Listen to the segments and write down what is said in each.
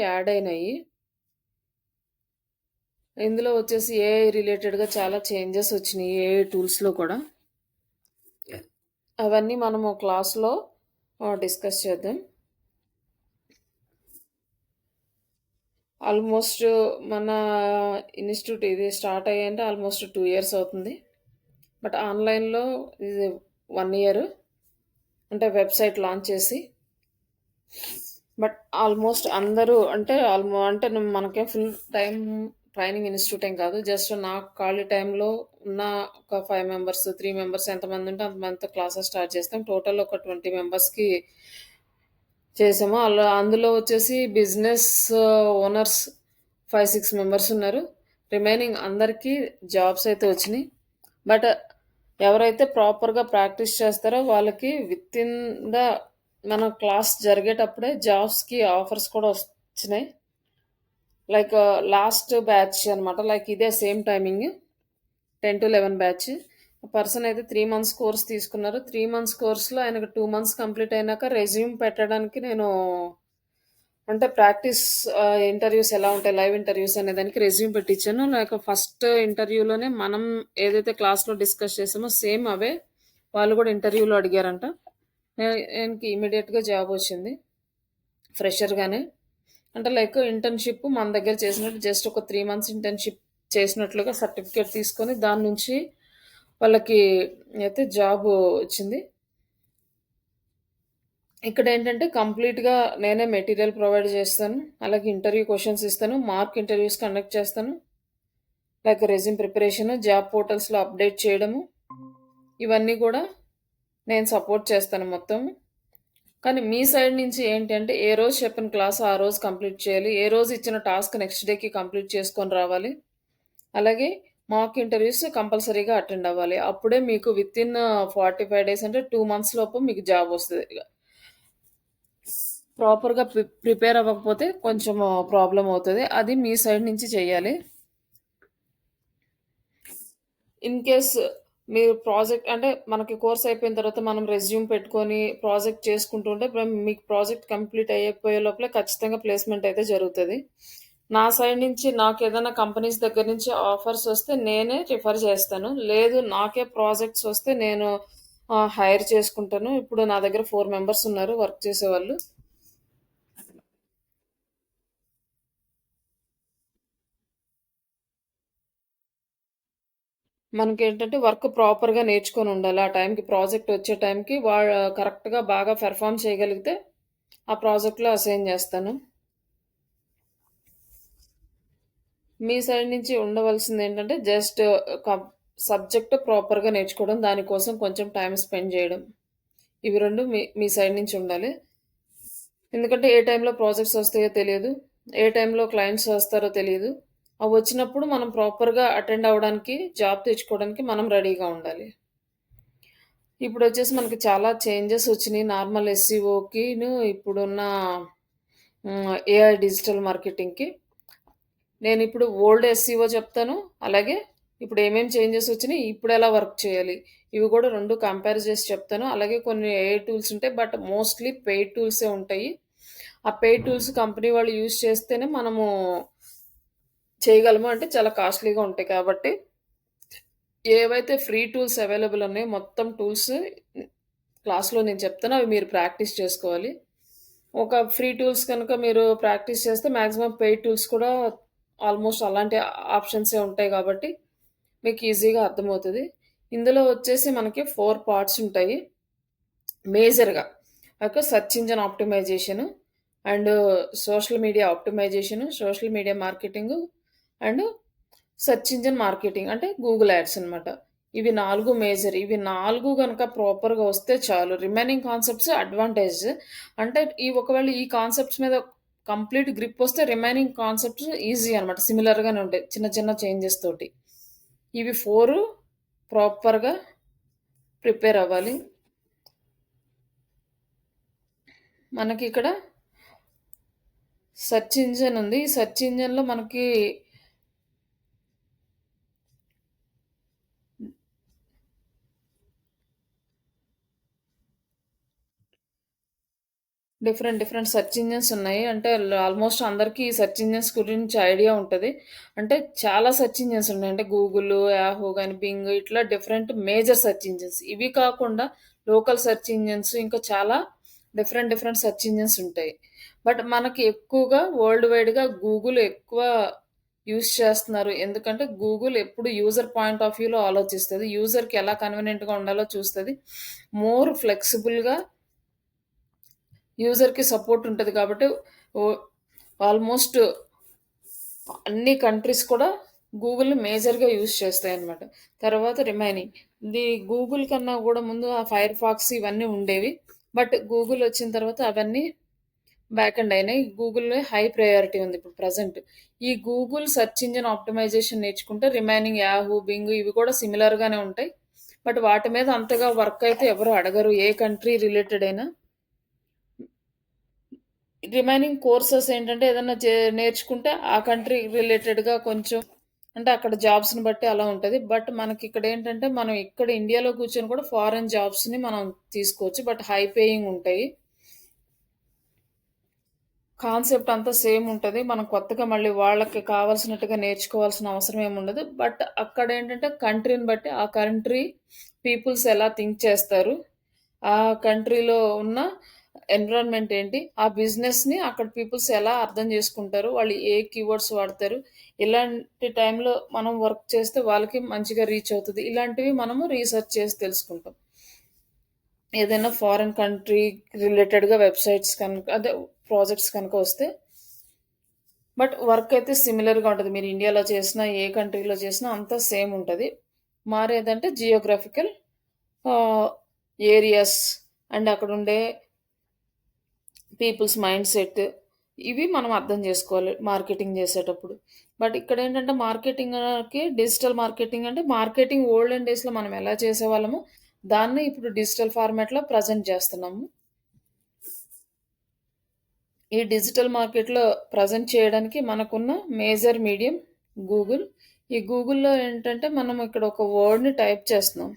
Add అయినాయి. ఇందులో వచ్చేసి ఏఐ రిలేటెడ్‌గా చాలా చేంజెస్ వచ్చినియి ఏఐ టూల్స్‌లో కూడా. అవన్నీ మనము క్లాస్‌లో డిస్కస్ చేద్దాం. ఆల్మోస్ట్ మన ఇన్‌స్టిట్యూట్ ఇది స్టార్ట్ అయ్యంటే ఆల్మోస్ట్ 2 ఇయర్స్ అవుతుంది. బట్ ఆన్‌లైన్‌లో ఇది 1 ఇయర్. అంటే వెబ్‌సైట్ లాంచ్ చేసి. బట్ ఆల్మోస్ట్ అందరూ అంటే మనకేం ఫుల్ టైమ్ ట్రైనింగ్ ఇన్‌స్టిట్యూట్ ఏం కాదు. జస్ట్ నాకు ఖాళీ టైంలో ఉన్న ఒక 5 మెంబర్స్, 3 మెంబర్స్ ఎంతమంది ఉంటే అంతమందితో క్లాసెస్ స్టార్ట్ చేస్తాం. టోటల్ ఒక 20 మెంబర్స్‌కి చేసాము. అందులో వచ్చేసి బిజినెస్ ఓనర్స్ 5, 6 మెంబర్స్ ఉన్నారు. రిమైనింగ్ అందరికీ జాబ్స్ అయితే వచ్చినాయి. బట్ ఎవరైతే ప్రాపర్‌గా ప్రాక్టీస్ చేస్తారో వాళ్ళకి వితిన్ ద మన క్లాస్ జరిగేటప్పుడే జాబ్స్‌కి ఆఫర్స్ కూడా వచ్చినాయి. లైక్ లాస్ట్ బ్యాచ్ అనమాట. లైక్ ఇదే సేమ్ టైమింగ్ 10-11 బ్యాచ్. పర్సన్ అయితే 3 మంత్స్ కోర్స్ తీసుకున్నారు. 3 మంత్స్ కోర్స్‌లో ఆయనకు 2 మంత్స్ కంప్లీట్ అయినాక రెజ్యూమ్ పెట్టడానికి నేను అంటే ప్రాక్టీస్ ఇంటర్వ్యూస్ ఎలా ఉంటాయి, లైవ్ ఇంటర్వ్యూస్ అనే దానికి రెజ్యూమ్ పెట్టించాను. లైక్ ఫస్ట్ ఇంటర్వ్యూలోనే మనం ఏదైతే క్లాస్‌లో డిస్కస్ చేసామో సేమ్ అవే వాళ్ళు కూడా ఇంటర్వ్యూలో అడిగారంట. ఆయనకి ఇమ్మీడియేట్‌గా జాబ్ వచ్చింది. ఫ్రెషర్‌గానే. అంటే లైక్ ఇంటర్న్‌షిప్ మన దగ్గర చేసినట్టు జస్ట్ ఒక 3 మంత్స్ ఇంటర్న్‌షిప్ చేసినట్లుగా సర్టిఫికేట్ తీసుకొని దాని నుంచి వాళ్ళకి అయితే జాబ్ వచ్చింది. ఇక్కడేంటంటే కంప్లీట్‌గా నేనే మెటీరియల్ ప్రొవైడ్ చేస్తాను. అలాగే ఇంటర్వ్యూ క్వెషన్స్ ఇస్తాను. మాక్ ఇంటర్వ్యూస్ కండక్ట్ చేస్తాను. లైక్ రెజ్యూమ్ ప్రిపరేషన్, జాబ్ పోర్టల్స్‌లో అప్డేట్ చేయడము. ఇవన్నీ కూడా నేను సపోర్ట్ చేస్తాను మొత్తం. కానీ మీ సైడ్ నుంచి ఏంటి అంటే ఏ రోజు చెప్పిన క్లాస్ ఆ రోజు కంప్లీట్ చేయాలి. ఏ రోజు ఇచ్చిన టాస్క్ నెక్స్ట్ డేకి కంప్లీట్ చేసుకొని రావాలి. అలాగే మాక్ ఇంటర్వ్యూస్ కంపల్సరీగా అటెండ్ అవ్వాలి. అప్పుడే మీకు వితిన్ 45 డేస్ అంటే 2 మంత్స్ లోపు మీకు జాబ్ వస్తది. ప్రాపర్‌గా ప్రిపేర్ అవ్వకపోతే కొంచెం ప్రాబ్లమ్ అవుతది. అది మీ సైడ్ నుంచి చేయాలి. ఇన్ కేస్ మీరు ప్రాజెక్ట్ అంటే మనకి కోర్స్ అయిపోయిన తర్వాత మనం రెజ్యూమ్ పెట్టుకొని ప్రాజెక్ట్ చేసుకుంటూ ఉంటే మీకు ప్రాజెక్ట్ కంప్లీట్ అయిపోయే లోపల ఖచ్చితంగా ప్లేస్‌మెంట్ అయితే జరుగుతది. నా సైడ్ నుంచి నాకేదైనా కంపెనీస్ దగ్గర నుంచి ఆఫర్స్ వస్తే నేనే రిఫర్ చేస్తాను. లేదు నాకే ప్రాజెక్ట్స్ వస్తే నేను హైర్ చేసుకుంటాను. ఇప్పుడు నా దగ్గర 4 మెంబర్స్ ఉన్నారు వర్క్ చేసేవాళ్ళు. మనకేంటంటే వర్క్ ప్రాపర్‌గా నేర్చుకొని ఉండాలి. ఆ టైంకి ప్రాజెక్ట్ వచ్చే టైంకి కరెక్ట్‌గా బాగా పెర్ఫార్మ్ చేయగలిగితే ఆ ప్రాజెక్ట్‌లో అసైన్ చేస్తాను. మీ సైడ్ నుంచి ఉండవలసిందేంటంటే జస్ట్ కం సబ్జెక్ట్ ప్రాపర్‌గా నేర్చుకోవడం, దానికోసం కొంచెం టైమ్ స్పెండ్ చేయడం. ఇవి 2 మీ మీ సైడ్ నుంచి ఉండాలి. ఎందుకంటే ఏ టైంలో ప్రాజెక్ట్స్ వస్తాయో తెలియదు. ఏ టైంలో క్లయింట్స్ వస్తారో తెలీదు. అవి వచ్చినప్పుడు మనం ప్రాపర్‌గా అటెండ్ అవ్వడానికి, జాబ్ తెచ్చుకోవడానికి మనం రెడీగా ఉండాలి. ఇప్పుడొచ్చేసి మనకి చాలా చేంజెస్ వచ్చినియి. నార్మల్ ఎస్‌సిఓకిను ఇప్పుడున్న ఏఐ డిజిటల్ మార్కెటింగ్‌కి. నేనిప్పుడు ఓల్డ్ ఎస్‌సిఓ చెప్తాను. అలాగే ఇప్పుడు ఏమేం చేంజెస్ వచ్చినియి, ఇప్పుడెలా వర్క్ చేయాలి, ఇవి కూడా 2 కంపేర్ చేసి చెప్తాను. అలాగే కొన్ని ఏఐ టూల్స్ ఉంటాయి. బట్ మోస్ట్‌లీ పెయిడ్ టూల్సే ఉంటాయి. ఆ పెయిడ్ టూల్స్ కంపెనీ వాళ్ళు యూజ్ చేస్తేనే మనము చేయగలము. అంటే చాలా కాస్ట్‌లీగా ఉంటాయి కాబట్టి ఏవైతే ఫ్రీ టూల్స్ అవైలబుల్ ఉన్నాయో మొత్తం టూల్స్ క్లాస్‌లో నేను చెప్తాను. అవి మీరు ప్రాక్టీస్ చేసుకోవాలి. ఒక ఫ్రీ టూల్స్ కనుక మీరు ప్రాక్టీస్ చేస్తే మాక్సిమం పెయిడ్ టూల్స్ కూడా ఆల్మోస్ట్ అలాంటి ఆప్షన్సే ఉంటాయి కాబట్టి మీకు ఈజీగా అర్థమవుతది. ఇందులో వచ్చేసి మనకి 4 పార్ట్స్ ఉంటాయి. మేజర్‌గా. ఒక search engine optimisation and social media optimisation, social media marketing and search engine marketing అంటే గూగుల్ యాడ్స్ అన్నమాట. ఇవి 4 మేజర్. ఇవి 4 గనక ప్రాపర్‌గా వస్తే చాలు. Remaining concepts advantage. అంటే ఒకవేళ ఈ కాన్సెప్ట్స్ మీద కంప్లీట్ గ్రిప్ వస్తే రిమైనింగ్ కాన్సెప్ట్స్ ఈజీ అన్నమాట. సిమిలర్‌గానే ఉంటాయి. చిన్న చిన్న చేంజెస్ తోటి. ఇవి 4 ప్రాపర్‌గా ప్రిపేర్ అవ్వాలి. మనకిక్కడ సెర్చ్ ఇంజిన్ ఉంది. ఈ సెర్చ్ ఇంజిన్‌లో మనకి డిఫరెంట్ డిఫరెంట్ సెర్చ్ ఇంజిన్స్ ఉన్నాయి. అంటే ఆల్మోస్ట్ అందరికీ ఈ సెర్చ్ ఇంజిన్స్ గురించి ఐడియా ఉంటది. అంటే చాలా సెర్చ్ ఇంజిన్స్ ఉన్నాయి. అంటే గూగుల్, యాహూ గాని, బింగ్ ఇట్లా డిఫరెంట్ మేజర్ సెర్చ్ ఇంజిన్స్. ఇవి కాకుండా లోకల్ సెర్చ్ ఇంజిన్స్ ఇంకా చాలా డిఫరెంట్ డిఫరెంట్ సెర్చ్ ఇంజిన్స్ ఉంటాయి. బట్ మనకి ఎక్కువగా వరల్డ్ వైడ్‌గా గూగుల్ ఎక్కువ యూజ్ చేస్తున్నారు. ఎందుకంటే గూగుల్ ఎప్పుడు యూజర్ పాయింట్ ఆఫ్ వ్యూలో ఆలోచిస్తది. యూజర్‌కి ఎలా కన్వీనియంట్‌గా ఉండాలో చూస్తది. మోర్ ఫ్లెక్సిబుల్‌గా యూజర్‌కి సపోర్ట్ ఉంటది కాబట్టి ఓ ఆల్మోస్ట్ అన్ని కంట్రీస్ కూడా గూగుల్‌ని మేజర్‌గా యూజ్ చేస్తాయన్నమాట. తర్వాత రిమైనింగ్ గూగుల్ కన్నా గూడా ముందు ఆ ఫైర్ ఫాక్స్ ఇవన్నీ ఉండేవి. బట్ గూగుల్ వచ్చిన తర్వాత అవన్నీ బ్యాక్ ఎండ్ అయినాయి. గూగుల్‌లో హై ప్రయారిటీ ఉంది ఇప్పుడు ప్రెజెంట్. ఈ గూగుల్ సెర్చ్ ఇంజిన్ ఆప్టిమైజేషన్ నేర్చుకుంటే రిమైనింగ్ యాహూ, బింగ్ ఇవి కూడా సిమిలర్‌గానే ఉంటాయి. బట్ వాటి మీద అంతగా వర్క్ అయితే ఎవరు అడగరు. ఏ కంట్రీ రిలేటెడ్ అయినా. రిమైనింగ్ కోర్సెస్ ఏంటంటే ఏదన్నా నేర్చుకుంటే ఆ కంట్రీ రిలేటెడ్‌గా కొంచెం అంటే అక్కడ జాబ్స్‌ని బట్టి అలా ఉంటది. బట్ మనకిక్కడ ఏంటంటే మనం ఇక్కడ ఇండియాలో కూర్చొని కూడా ఫారెన్ జాబ్స్‌ని మనం తీసుకోవచ్చు. బట్ హై పేయింగ్ ఉంటాయి. కాన్సెప్ట్ అంతా సేమ్ ఉంటది. మనం కొత్తగా మళ్ళీ వాళ్ళకి కావాల్సినట్టుగా నేర్చుకోవాల్సిన అవసరం ఏముండదు. బట్ అక్కడేంటంటే కంట్రీని బట్టి ఆ కంట్రీ పీపుల్స్ ఎలా థింక్ చేస్తారు, ఆ కంట్రీలో ఉన్న ఎన్విరాన్మెంట్ ఏంటి, ఆ బిజినెస్‌ని అక్కడ పీపుల్స్ ఎలా అర్థం చేసుకుంటారు, వాళ్ళు ఏ కీవర్డ్స్ వాడతారు, ఇలాంటి టైంలో మనం వర్క్ చేస్తే వాళ్ళకి మంచిగా రీచ్ అవుతది. ఇలాంటివి మనము రీసెర్చ్ చేసి తెలుసుకుంటాం. ఏదైనా ఫారిన్ కంట్రీ రిలేటెడ్‌గా వెబ్‌సైట్స్ కనుక అదే ప్రాజెక్ట్స్ కనుక వస్తే బట్ వర్క్ అయితే సిమిలర్‌గా ఉంటది. మీరు ఇండియాలో చేసినా, ఏ కంట్రీలో చేసినా అంతా సేమ్ ఉంటది. మారేదంటే జియోగ్రాఫికల్ ఆహ్, ఏరియాస్ అండ్ అక్కడుండే పీపుల్స్ మైండ్ సెట్ ఇవి మనం అర్థం చేసుకోవాలి మార్కెటింగ్ చేసేటప్పుడు. బట్ ఇక్కడేంటంటే మార్కెటింగ్‌కి డిజిటల్ మార్కెటింగ్ అంటే మార్కెటింగ్ ఓల్డెన్ డేస్‌లో మనం ఎలా చేసేవాళ్ళమో దాన్ని ఇప్పుడు డిజిటల్ ఫార్మాట్‌లో ప్రెజెంట్ చేస్తున్నాము. ఈ డిజిటల్ మార్కెట్‌లో ప్రెజెంట్ చేయడానికి మనకున్న మేజర్ మీడియం గూగుల్. ఈ గూగుల్‌లో ఏంటంటే మనం ఇక్కడ ఒక వర్డ్‌ని టైప్ చేస్తున్నాం.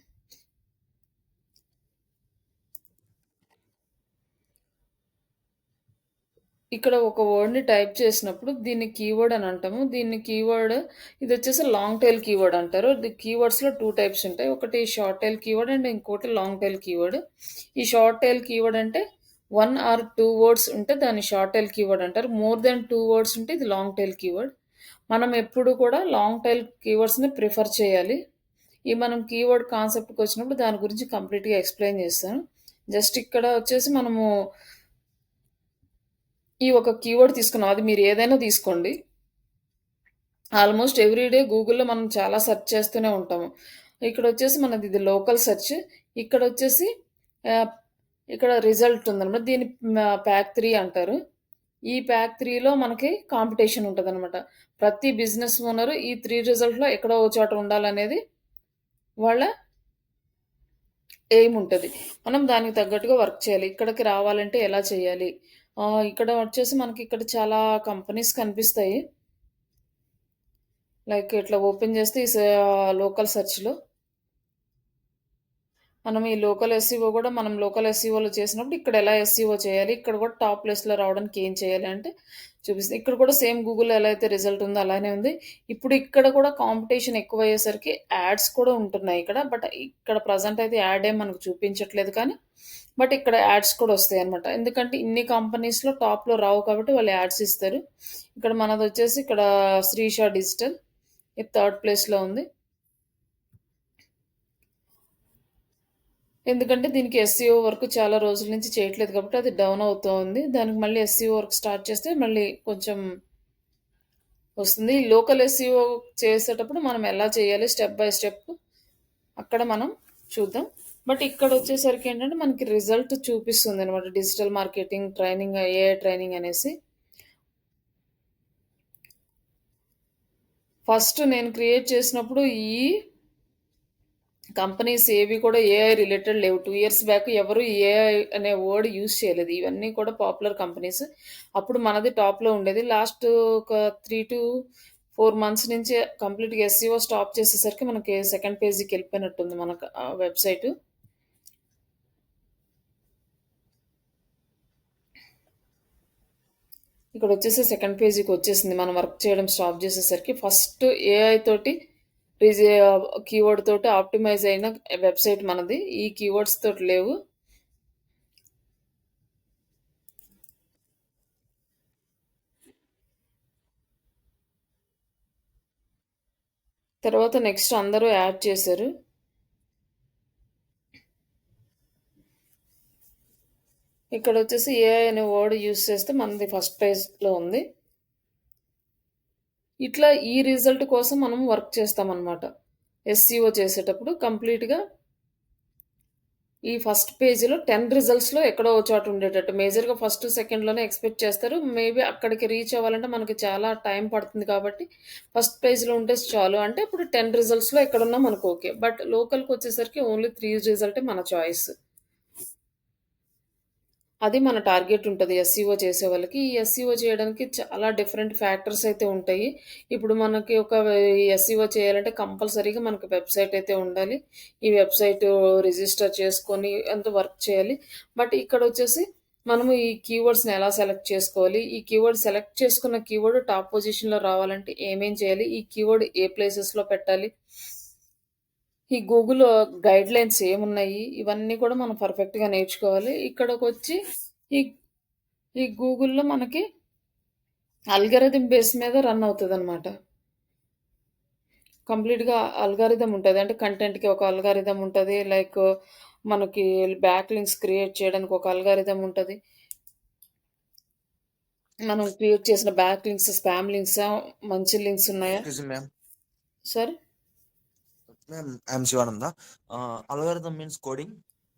ఇక్కడ ఒక వర్డ్‌ని టైప్ చేసినప్పుడు దీన్ని కీవర్డ్ అని అంటాము. దీన్ని కీవర్డ్ ఇదొచ్చేసి లాంగ్ టెయిల్ కీవర్డ్ అంటారు. కీవర్డ్స్‌లో 2 టైప్స్ ఉంటాయి. ఒకటి షార్ట్ టెయిల్ కీవర్డ్ అండ్ ఇంకోటి లాంగ్ టెయిల్ కీవర్డ్. ఈ షార్ట్ టెయిల్ కీవర్డ్ అంటే 1 ఆర్ 2 వర్డ్స్ ఉంటే దాన్ని షార్ట్ టెయిల్ కీవర్డ్ అంటారు. మోర్ దాన్ 2 వర్డ్స్ ఉంటే ఇది లాంగ్ టెయిల్ కీవర్డ్. మనం ఎప్పుడు కూడా లాంగ్ టెయిల్ కీవర్డ్స్‌ని ప్రిఫర్ చేయాలి. ఈ మనం కీవర్డ్ కాన్సెప్ట్‌కొచ్చినప్పుడు దాని గురించి కంప్లీట్‌గా ఎక్స్‌ప్లెయిన్ చేస్తాను. జస్ట్ ఇక్కడ వచ్చేసి మనము ఈ ఒక కీవర్డ్ తీసుకున్నాం. అది మీరు ఏదైనా తీసుకోండి. ఆల్మోస్ట్ ఎవ్రీ డే గూగుల్‌లో మనం చాలా సెర్చ్ చేస్తూనే ఉంటాము. ఇక్కడొచ్చేసి మనది ఇది లోకల్ సెర్చ్. ఇక్కడొచ్చేసి ఆహ్, ఇక్కడ రిజల్ట్ ఉందనమాట. దీన్ని ప్యాక్ 3 అంటారు. ఈ ప్యాక్ 3లో మనకి కాంపిటీషన్ ఉంటదనమాట. ప్రతి బిజినెస్ ఓనరు ఈ 3 రిజల్ట్‌లో ఎక్కడో ఓ చోట ఉండాలనేది వాళ్ళ ఎయిమ్ ఉంటది. మనం దానికి తగ్గట్టుగా వర్క్ చేయాలి. ఇక్కడికి రావాలంటే ఎలా చేయాలి? ఇక్కడ వచ్చేసి మనకి ఇక్కడ చాలా కంపెనీస్ కనిపిస్తాయి. లైక్ ఇట్లా ఓపెన్ చేస్తే లోకల్ సెర్చ్‌లో మనం ఈ లోకల్ ఎస్‌ఈఓ గూడా మనం లోకల్ ఎస్‌ఈఓలో చేసినప్పుడు ఇక్కడ ఎలా ఎస్‌ఈఓ చేయాలి? ఇక్కడ కూడా టాప్ ప్లేస్‌లో రావడానికి ఏం చేయాలి అంటే చూపిస్తుంది. ఇక్కడ కూడా సేమ్ గూగుల్‌లో ఎలా అయితే రిజల్ట్ ఉందో అలానే ఉంది. ఇప్పుడు ఇక్కడ కూడా కాంపిటీషన్ ఎక్కువయ్యేసరికి యాడ్స్ కూడా ఉంటున్నాయి ఇక్కడ. బట్ ఇక్కడ ప్రెజెంట్ అయితే యాడ్ ఏం మనకు చూపించట్లేదు కానీ, బట్ ఇక్కడ యాడ్స్ కూడా వస్తాయన్నమాట. ఎందుకంటే ఇన్ని కంపెనీస్‌లో టాప్‌లో రావు కాబట్టి వాళ్ళు యాడ్స్ ఇస్తారు. ఇక్కడ మనదొచ్చేసి ఇక్కడ శ్రీష డిజిటల్ ఇది థర్డ్ ప్లేస్‌లో ఉంది. ఎందుకంటే దీనికి ఎస్‌సీఓ వర్క్ చాలా రోజుల నుంచి చేయట్లేదు కాబట్టి అది డౌన్ అవుతూ ఉంది. దానికి మళ్ళీ ఎస్‌సీఓ వర్క్ స్టార్ట్ చేస్తే మళ్ళీ కొంచెం వస్తుంది. ఈ లోకల్ ఎస్‌సీఓ చేసేటప్పుడు మనం ఎలా చేయాలి స్టెప్ బై స్టెప్ అక్కడ మనం చూద్దాం. బట్ ఇక్కడొచ్చేసరికి ఏంటంటే మనకి రిజల్ట్ చూపిస్తుందనమాట. Digital marketing training, AI training అనేసి. ఫస్ట్ నేను క్రియేట్ చేసినప్పుడు ఈ కంపెనీస్ ఏవి కూడా ఏఐ రిలేటెడ్ లేవు. 2 ఇయర్స్ బ్యాక్ ఎవరు ఏఐ అనే వర్డ్ యూజ్ చేయలేదు. ఇవన్నీ కూడా పాపులర్ కంపెనీస్. అప్పుడు మనది టాప్‌లో ఉండేది. లాస్ట్ ఒక 3-4 మంత్స్ నుంచే కంప్లీట్‌గా ఎస్‌సీఓ స్టాప్ చేసేసరికి మనకి సెకండ్ పేజీకెళ్ళిపోయినట్టుంది మనకు వెబ్‌సైటు. ఇక్కడొచ్చేసి సెకండ్ పేజీకొచ్చేసింది. మనం వర్క్ చేయడం స్టాప్ చేసేసరికి. ఫస్ట్ ఏఐ తోటి రిజి కీవర్డ్ తోటి ఆప్టిమైజ్ అయిన వెబ్‌సైట్ మనది. ఈ కీవర్డ్స్ తోటి లేవు. తర్వాత నెక్స్ట్ అందరూ యాడ్ చేశారు. ఇక్కడొచ్చేసి ఏఐ అనే వర్డ్ యూజ్ చేస్తే మనది ఫస్ట్ పేజ్‌లో ఉంది. ఇట్లా ఈ రిజల్ట్ కోసం మనం వర్క్ చేస్తామనమాట. ఎస్‌సిఓ చేసేటప్పుడు కంప్లీట్‌గా ఈ ఫస్ట్ పేజీలో 10 రిజల్ట్స్‌లో ఎక్కడో ఓ చోట ఉండేటట్టు. మేజర్‌గా ఫస్ట్, సెకండ్‌లోనే ఎక్స్‌పెక్ట్ చేస్తారు. మేబీ అక్కడికి రీచ్ అవ్వాలంటే మనకి చాలా టైం పడుతుంది కాబట్టి ఫస్ట్ పేజ్‌లో ఉంటే చాలు. అంటే ఇప్పుడు 10 రిజల్ట్స్‌లో ఎక్కడున్నా మనకు ఓకే. బట్ లోకల్‌కొచ్చేసరికి ఓన్లీ 3 రిజల్టే మన చాయిస్. అది మన టార్గెట్ ఉంటది ఎస్‌సిఓ చేసేవాళ్ళకి. ఈ ఎస్‌సిఓ చేయడానికి చాలా డిఫరెంట్ ఫ్యాక్టర్స్ అయితే ఉంటాయి. ఇప్పుడు మనకి ఒక ఎస్‌సిఓ చేయాలంటే కంపల్సరీగా మనకి వెబ్‌సైట్ అయితే ఉండాలి. ఈ వెబ్‌సైటు రిజిస్టర్ చేసుకొని అంత వర్క్ చేయాలి. బట్ ఇక్కడొచ్చేసి మనము ఈ కీవర్డ్స్‌ని ఎలా సెలెక్ట్ చేసుకోవాలి? ఈ కీవర్డ్ సెలెక్ట్ చేసుకున్న కీవర్డ్ టాప్ పొజిషన్‌లో రావాలంటే ఏమేం చేయాలి? ఈ కీవర్డ్ ఏ ప్లేసెస్‌లో పెట్టాలి? ఈ గూగుల్ గైడ్‌లైన్స్ ఏమున్నాయి? ఇవన్నీ కూడా మనం పర్ఫెక్ట్‌గా నేర్చుకోవాలి. ఇక్కడికొచ్చి ఈ ఈ గూగుల్‌లో మనకి అల్గారిథం బేస్ మీద రన్ అవుతదనమాట. కంప్లీట్‌గా అల్గారిథం ఉంటది. అంటే కంటెంట్‌కి ఒక అల్గారిథం ఉంటది. లైక్ మనకి బ్యాక్ లింక్స్ క్రియేట్ చేయడానికి ఒక అల్గారిథం ఉంటది. మనం క్రియేట్ చేసిన బ్యాక్ లింక్స్, స్పామ్ లింక్సా? మంచి లింక్స్ ఉన్నాయా? Excuse me ma'am. Sir? Ma'am I'm Shivananda. Algorithm means coding.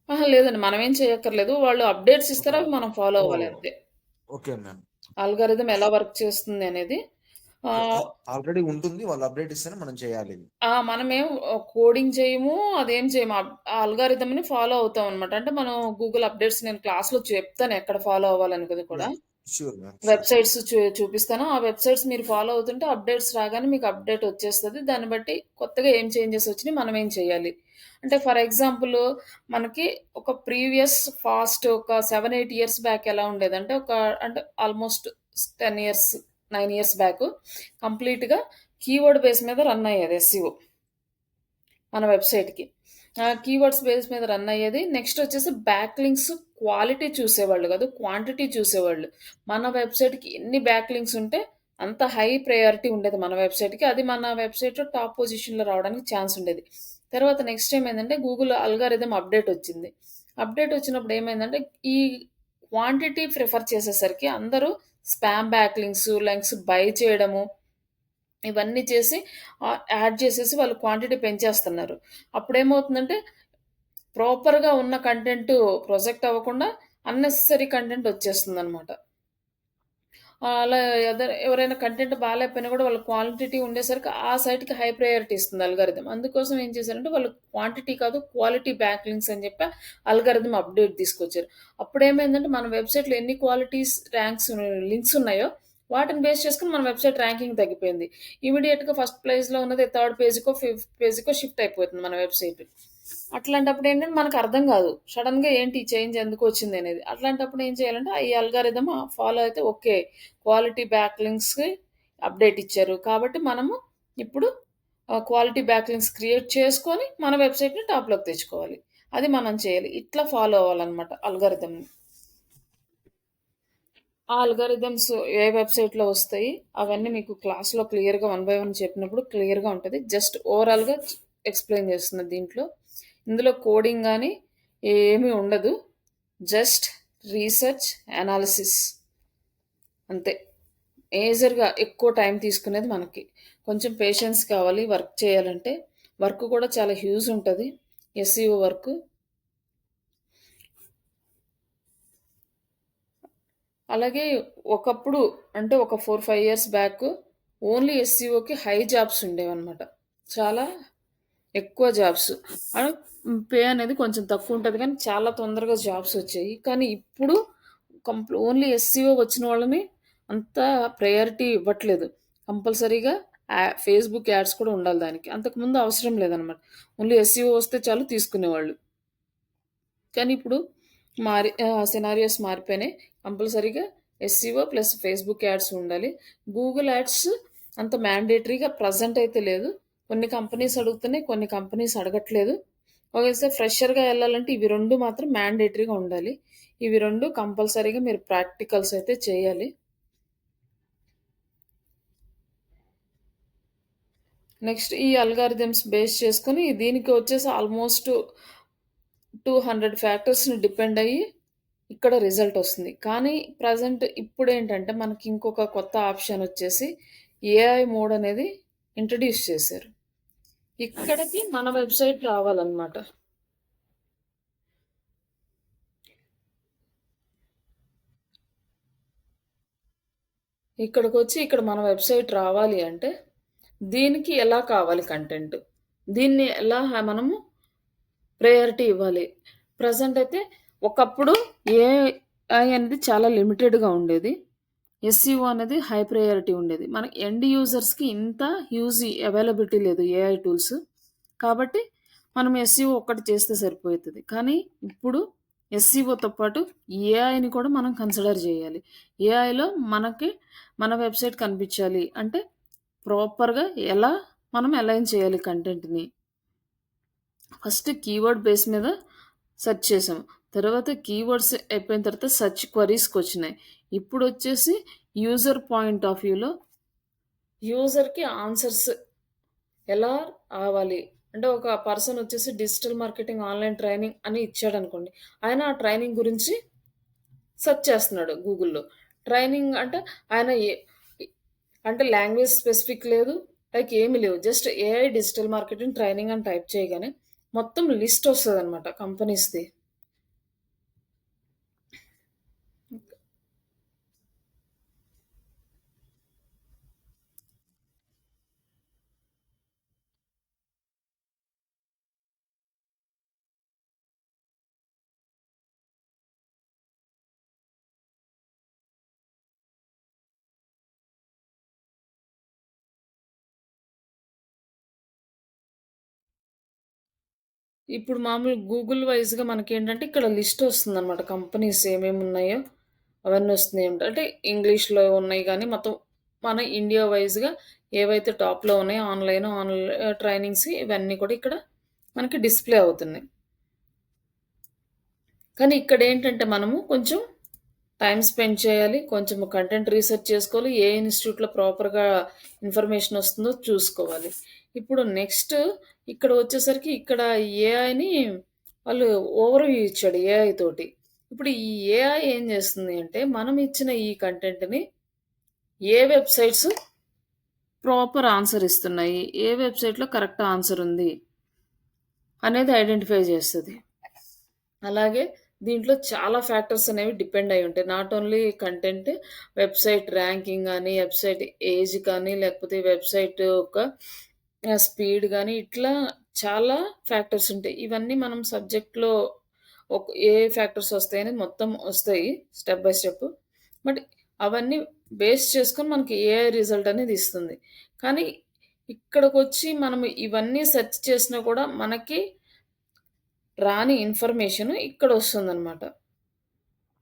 అహా! లేదండి. మనమేం చేయక్కర్లేదు. వాళ్ళు అప్‌డేట్స్ ఇస్తారు. ఓకే. అవి మనం ఫాలో అవ్వాలి ఓహ్! అంతే. Okay ma'am. అల్గారిథం ఎలా వర్క్ చేస్తుంది అనేది. ఆహ్ ఆల్రెడీ ఉంటుంది. వాళ్ళు అప్డేట్ ఇస్తేనే మనం చేయాలి. మనమేం కోడింగ్ చేయము. అదేం చేయము. ఆ అల్గారిథమ్‌ని ఫాలో అవుతామనమాట. అంటే మనం గూగుల్ అప్‌డేట్స్ నేను క్లాస్‌లో చెప్తాను ఎక్కడ ఫాలో అవ్వాలనేది కూడా. Ma'am. Sure ma'am. Sure. Websites చూపిస్తాను. ఆ వెబ్‌సైట్స్ మీరు ఫాలో అవుతుంటే అప్‌డేట్స్ రాగానే మీకు అప్‌డేట్ వచ్చేస్తది. దాన్ని బట్టి కొత్తగా ఏం చేంజెస్ వచ్చినియి మనం ఏం చేయాలి. అంటే ఫర్ ఎగ్జాంపుల్ మనకి ఒక ప్రీవియస్ పాస్ట్ ఒక 7, 8 ఇయర్స్ బ్యాక్ ఎలా ఉండేదంటే అంటే ఆల్‌మోస్ట్ 10 ఇయర్స్, 9 ఇయర్స్ బ్యాక్ కంప్లీట్‌గా కీవర్డ్ బేస్ మీద రన్ అయ్యేది ఎస్‌సిఓ. మన వెబ్‌సైట్‌కి. కీవర్డ్స్ బేస్ మీద రన్ అయ్యేది. నెక్స్ట్ వచ్చేసి బ్యాక్ లింక్స్ క్వాలిటీ చూసేవాళ్ళు కాదు. క్వాంటిటీ చూసేవాళ్ళు. మన వెబ్‌సైట్‌కి ఎన్ని బ్యాక్ లింక్స్ ఉంటే అంత హై ప్రయారిటీ ఉండేది మన వెబ్‌సైట్‌కి. అది మన వెబ్‌సైట్‌లో టాప్ పొజిషన్‌లో రావడానికి ఛాన్స్ ఉండేది. తర్వాత నెక్స్ట్ ఏమైందంటే గూగుల్ అల్గారిథమ్ అప్‌డేట్ వచ్చింది. అప్‌డేట్ వచ్చినప్పుడు ఏమైందంటే ఈ క్వాంటిటీ ప్రిఫర్ చేసేసరికి అందరూ స్పామ్ బ్యాక్ లింక్స్ బై చేయడము ఇవన్నీ చేసి యాడ్ చేసేసి వాళ్ళు క్వాంటిటీ పెంచేస్తున్నారు. అప్పుడేమవుతుందంటే ప్రాపర్‌గా ఉన్న కంటెంటు ప్రొజెక్ట్ అవ్వకుండా అన్నెసెసరీ కంటెంట్ వచ్చేస్తుందనమాట. అలా ఎవరైనా కంటెంట్ బాలేకపోయినా కూడా వాళ్ళ క్వాంటిటీ ఉండేసరికి ఆ సైట్‌కి హై ప్రయారిటీ ఇస్తుంది అల్గారిథం. అందుకోసం ఏం చేశారంటే వాళ్ళు క్వాంటిటీ కాదు క్వాలిటీ బ్యాక్ లింక్స్ అని చెప్పి అల్గారిథం అప్‌డేట్ తీసుకొచ్చారు. అప్పుడేమైందంటే మన వెబ్‌సైట్‌లో ఎన్ని క్వాలిటీస్ లింక్స్ ఉన్నాయో వాటిని బేస్ చేసుకొని మన వెబ్‌సైట్ ర్యాంకింగ్ తగ్గిపోయింది. ఇమ్మీడియేట్‌గా ఫస్ట్ ప్లేస్‌లో ఉన్నది థర్డ్ పేజ్‌కో, ఫిఫ్త్ పేజ్‌కో షిఫ్ట్ అయిపోతుంది మన వెబ్‌సైట్. అట్లాంటప్పుడు ఏంటంటే మనకు అర్థం కాదు. సడెన్‌గా ఏంటి ఈ చేంజ్ ఎందుకొచ్చింది అనేది. అట్లాంటప్పుడు ఏం చేయాలంటే ఈ అల్గారిథమ్ ఫాలో అయితే ఓకే. క్వాలిటీ బ్యాక్ లింక్స్‌కి అప్డేట్ ఇచ్చారు. కాబట్టి మనము ఇప్పుడు క్వాలిటీ బ్యాక్ లింక్స్ క్రియేట్ చేసుకొని మన వెబ్‌సైట్‌ని టాప్‌లోకి తెచ్చుకోవాలి. అది మనం చేయాలి. ఇట్లా ఫాలో అవ్వాలన్నమాట అల్గారిథమ్‌ని. ఆ అల్గారిథమ్స్ ఏ వెబ్‌సైట్‌లో వస్తాయి అవన్నీ మీకు క్లాస్‌లో క్లియర్‌గా వన్ బై వన్ చెప్పినప్పుడు క్లియర్‌గా ఉంటది. జస్ట్ ఓవరాల్‌గా ఎక్స్‌ప్లెయిన్ చేస్తున్నా దీంట్లో. ఇందులో కోడింగ్ గాని ఏమీ ఉండదు. జస్ట్ రీసెర్చ్, అనాలిసిస్ అంతే. మేజర్‌గా ఎక్కువ టైం తీసుకునేది మనకి. కొంచెం పేషెన్స్ కావాలి వర్క్ చేయాలంటే. వర్క్ కూడా చాలా హ్యూజ్ ఉంటది. SEO work. అలాగే ఒకప్పుడు అంటే ఒక 4, 5 ఇయర్స్ బ్యాక్ ఓన్లీ ఎస్‌సిఓకి హై జాబ్స్ ఉండేవన్నమాట. చాలా ఎక్కువ జాబ్స్. అండ్ పే అనేది కొంచెం తక్కువుంటది గానీ, చాలా తొందరగా జాబ్స్ వచ్చాయి. కానీ ఇప్పుడు ఓన్లీ ఎస్‌సిఓ వచ్చిన వాళ్ళని అంత ప్రయారిటీ ఇవ్వట్లేదు. కంపల్సరీగా ఫేస్‌బుక్ యాడ్స్ కూడా ఉండాలి దానికి. అంతకుముందు అవసరం లేదనమాట. ఓన్లీ ఎస్‌సిఓ వస్తే చాలు తీసుకునేవాళ్ళు. కానీ ఇప్పుడు సినారియోస్ మారిపోయినాయి. కంపల్సరీగా ఎస్సీఓ ప్లస్ ఫేస్‌బుక్ యాడ్స్ ఉండాలి. గూగుల్ యాడ్స్ అంత మ్యాండేటరీగా ప్రెజెంట్ అయితే లేదు. కొన్ని కంపెనీస్ అడుగుతున్నాయి. కొన్ని కంపెనీస్ అడగట్లేదు. ఒకేసారి ఫ్రెషర్‌గా ఎళ్ళాలంటే ఇవి 2 మాత్రం మ్యాండేటరీగా ఉండాలి. ఇవి 2 కంపల్సరీగా మీరు ప్రాక్టికల్స్ అయితే చేయాలి. నెక్స్ట్ ఈ అల్గారిథమ్స్ బేస్ చేసుకొని దీనికి వచ్చేసి ఆల్మోస్ట్ 200 ఫ్యాక్టర్స్‌ని డిపెండ్ అయ్యి ఇక్కడ రిజల్ట్ వస్తుంది. కానీ ప్రెజెంట్ ఇప్పుడేంటంటే మనకి ఇంకొక కొత్త ఆప్షన్ వచ్చేసి ఏఐ మోడ్ అనేది ఇంట్రొడ్యూస్ చేశారు. ఇక్కడికి మన వెబ్‌సైట్ రావాలన్నమాట. ఇక్కడికొచ్చి ఇక్కడ మన వెబ్‌సైట్ రావాలి అంటే దీనికి ఎలా కావాలి కంటెంట్? దీన్ని ఎలా మనము ప్రయారిటీ ఇవ్వాలి. ప్రెజెంట్ అయితే ఒకప్పుడు ఏఐ అనేది చాలా లిమిటెడ్‌గా ఉండేది. ఎస్‌ఈఓ అనేది హై ప్రయారిటీ ఉండేది. మనకి ఎండ్ యూజర్స్‌కి ఇంత అవైలబిలిటీ లేదు ఏఐ టూల్స్. కాబట్టి మనం ఎస్‌ఈఓ ఒక్కటి చేస్తే సరిపోతది. కానీ ఇప్పుడు ఎస్‌ఈఓతో పాటు ఏఐని కూడా మనం కన్సిడర్ చేయాలి. ఏఐలో మనకి మన వెబ్‌సైట్ కనిపించాలి అంటే ప్రాపర్‌గా ఎలా మనం అలైన్ చేయాలి కంటెంట్‌ని. ఫస్ట్ కీవర్డ్ బేస్ మీద సెర్చ్ చేసాం. తర్వాత కీవర్డ్స్ అయిపోయిన తర్వాత సెర్చ్ క్వరీస్‌కొచ్చినాయి. ఇప్పుడొచ్చేసి యూజర్ పాయింట్ ఆఫ్ వ్యూలో యూజర్‌కి ఆన్సర్స్ ఎలా రావాలి? అంటే ఒక పర్సన్ వచ్చేసి డిజిటల్ మార్కెటింగ్ ఆన్‌లైన్ ట్రైనింగ్ అని ఇచ్చాడనుకోండి. ఆయన ఆ ట్రైనింగ్ గురించి సెర్చ్ చేస్తున్నాడు గూగుల్‌లో. ట్రైనింగ్ అంటే ఆయన అంటే లాంగ్వేజ్ స్పెసిఫిక్ లేదు. లైక్ ఏమి లేవు. Just AI digital marketing training అని టైప్ చేయగానే మొత్తం లిస్ట్ వస్తదనమాట కంపెనీస్‌ది. ఇప్పుడు మామూలు గూగుల్ వైస్‌గా మనకేంటంటే ఇక్కడ లిస్ట్ వస్తుందనమాట. కంపెనీస్ ఏమేమున్నాయో అవన్నీ వస్తున్నాయి. అంటే ఇంగ్లీష్‌లో ఉన్నాయి గానీ మొత్తం మన ఇండియా వైస్‌గా ఏవైతే టాప్‌లో ఉన్నాయో ఆన్‌లైన్ ట్రైనింగ్స్ ఇవన్నీ కూడా ఇక్కడ మనకి డిస్‌ప్లే అవుతున్నాయి. కానీ ఇక్కడేంటంటే మనము కొంచెం టైమ్ స్పెండ్ చేయాలి. కొంచెం కంటెంట్ రీసెర్చ్ చేసుకోవాలి. ఏ ఇన్‌స్టిట్యూట్‌లో ప్రాపర్‌గా ఇన్ఫర్మేషన్ వస్తుందో చూసుకోవాలి. ఇప్పుడు నెక్స్ట్ ఇక్కడ వచ్చేసరికి ఇక్కడ ఏఐని వాళ్ళు ఓవర్‌వ్యూ ఇచ్చాడు ఏఐ తోటి. ఇప్పుడు ఈ ఏఐ ఏం చేస్తుంది అంటే మనం ఇచ్చిన ఈ కంటెంట్‌ని ఏ వెబ్‌సైట్స్ ప్రాపర్ ఆన్సర్ ఇస్తున్నాయి, ఏ వెబ్‌సైట్‌లో కరెక్ట్ ఆన్సర్ ఉంది అనేది ఐడెంటిఫై చేస్తది. అలాగే దీంట్లో చాలా ఫ్యాక్టర్స్ అనేవి డిపెండ్ అయ్యి ఉంటాయి. Not only content, website ranking గానీ, వెబ్‌సైట్ ఏజ్ కానీ, లేకపోతే వెబ్‌సైట్ యొక్క స్పీడ్ గానీ, ఇట్లా చాలా ఫ్యాక్టర్స్ ఉంటాయి. ఇవన్నీ మనం సబ్జెక్ట్‌లో ఏ ఫ్యాక్టర్స్ వస్తాయని మొత్తం వస్తాయి స్టెప్ బై స్టెప్. బట్ అవన్నీ బేస్ చేసుకొని మనకి ఏఐ రిజల్ట్ అనేది ఇస్తుంది. కానీ ఇక్కడికొచ్చి మనం ఇవన్నీ సెర్చ్ చేసినా కూడా మనకి రాని ఇన్ఫర్మేషన్ ఇక్కడొస్తుందనమాట.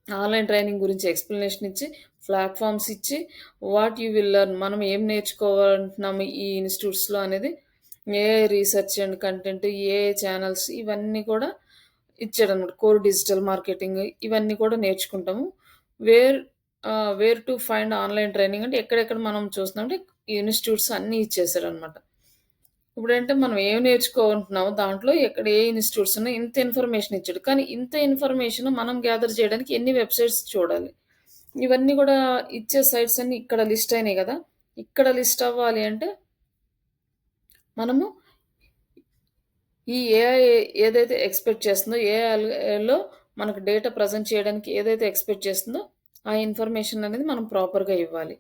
ఆన్‌లైన్ ట్రైనింగ్ గురించి ఎక్స్‌ప్లనేషన్ ఇచ్చి, ప్లాట్‌ఫార్మ్స్ ఇచ్చి, వాట్ యూ విల్ లెర్న్ మనం ఏం నేర్చుకోవాలంటున్నాము ఈ ఇన్‌స్టిట్యూట్స్‌లో అనేది AI research and content, AI channels ఇవన్నీ కూడా ఇచ్చాడనమాట. కోర్ డిజిటల్ మార్కెటింగ్ ఇవన్నీ కూడా నేర్చుకుంటాము. Where where to find online training అంటే ఎక్కడెక్కడ మనం చూస్తున్నామంటే ఇన్‌స్టిట్యూట్స్ అన్నీ ఇచ్చేసాడనమాట. ఇప్పుడంటే మనం ఏం నేర్చుకోనుంటున్నామో దాంట్లో ఎక్కడ ఏ ఇన్‌స్టిట్యూట్స్ ఉన్నాయి ఇంత ఇన్ఫర్మేషన్ ఇచ్చాడు. కానీ ఇంత ఇన్ఫర్మేషన్ మనం గ్యాదర్ చేయడానికి ఎన్ని వెబ్‌సైట్స్ చూడాలి. ఇవన్నీ గూడా ఇచ్చే సైట్స్ అన్నీ ఇక్కడ లిస్ట్ అయినాయి గదా! ఇక్కడ లిస్ట్ అవ్వాలి అంటే మనము ఈ ఏఐ ఏదైతే ఎక్స్‌పెక్ట్ చేస్తుందో ఏఐలో మనకు డేటా ప్రెజెంట్ చేయడానికి ఏదైతే ఎక్స్‌పెక్ట్ చేస్తుందో ఆ ఇన్ఫర్మేషన్ అనేది మనం ప్రాపర్‌గా ఇవ్వాలి.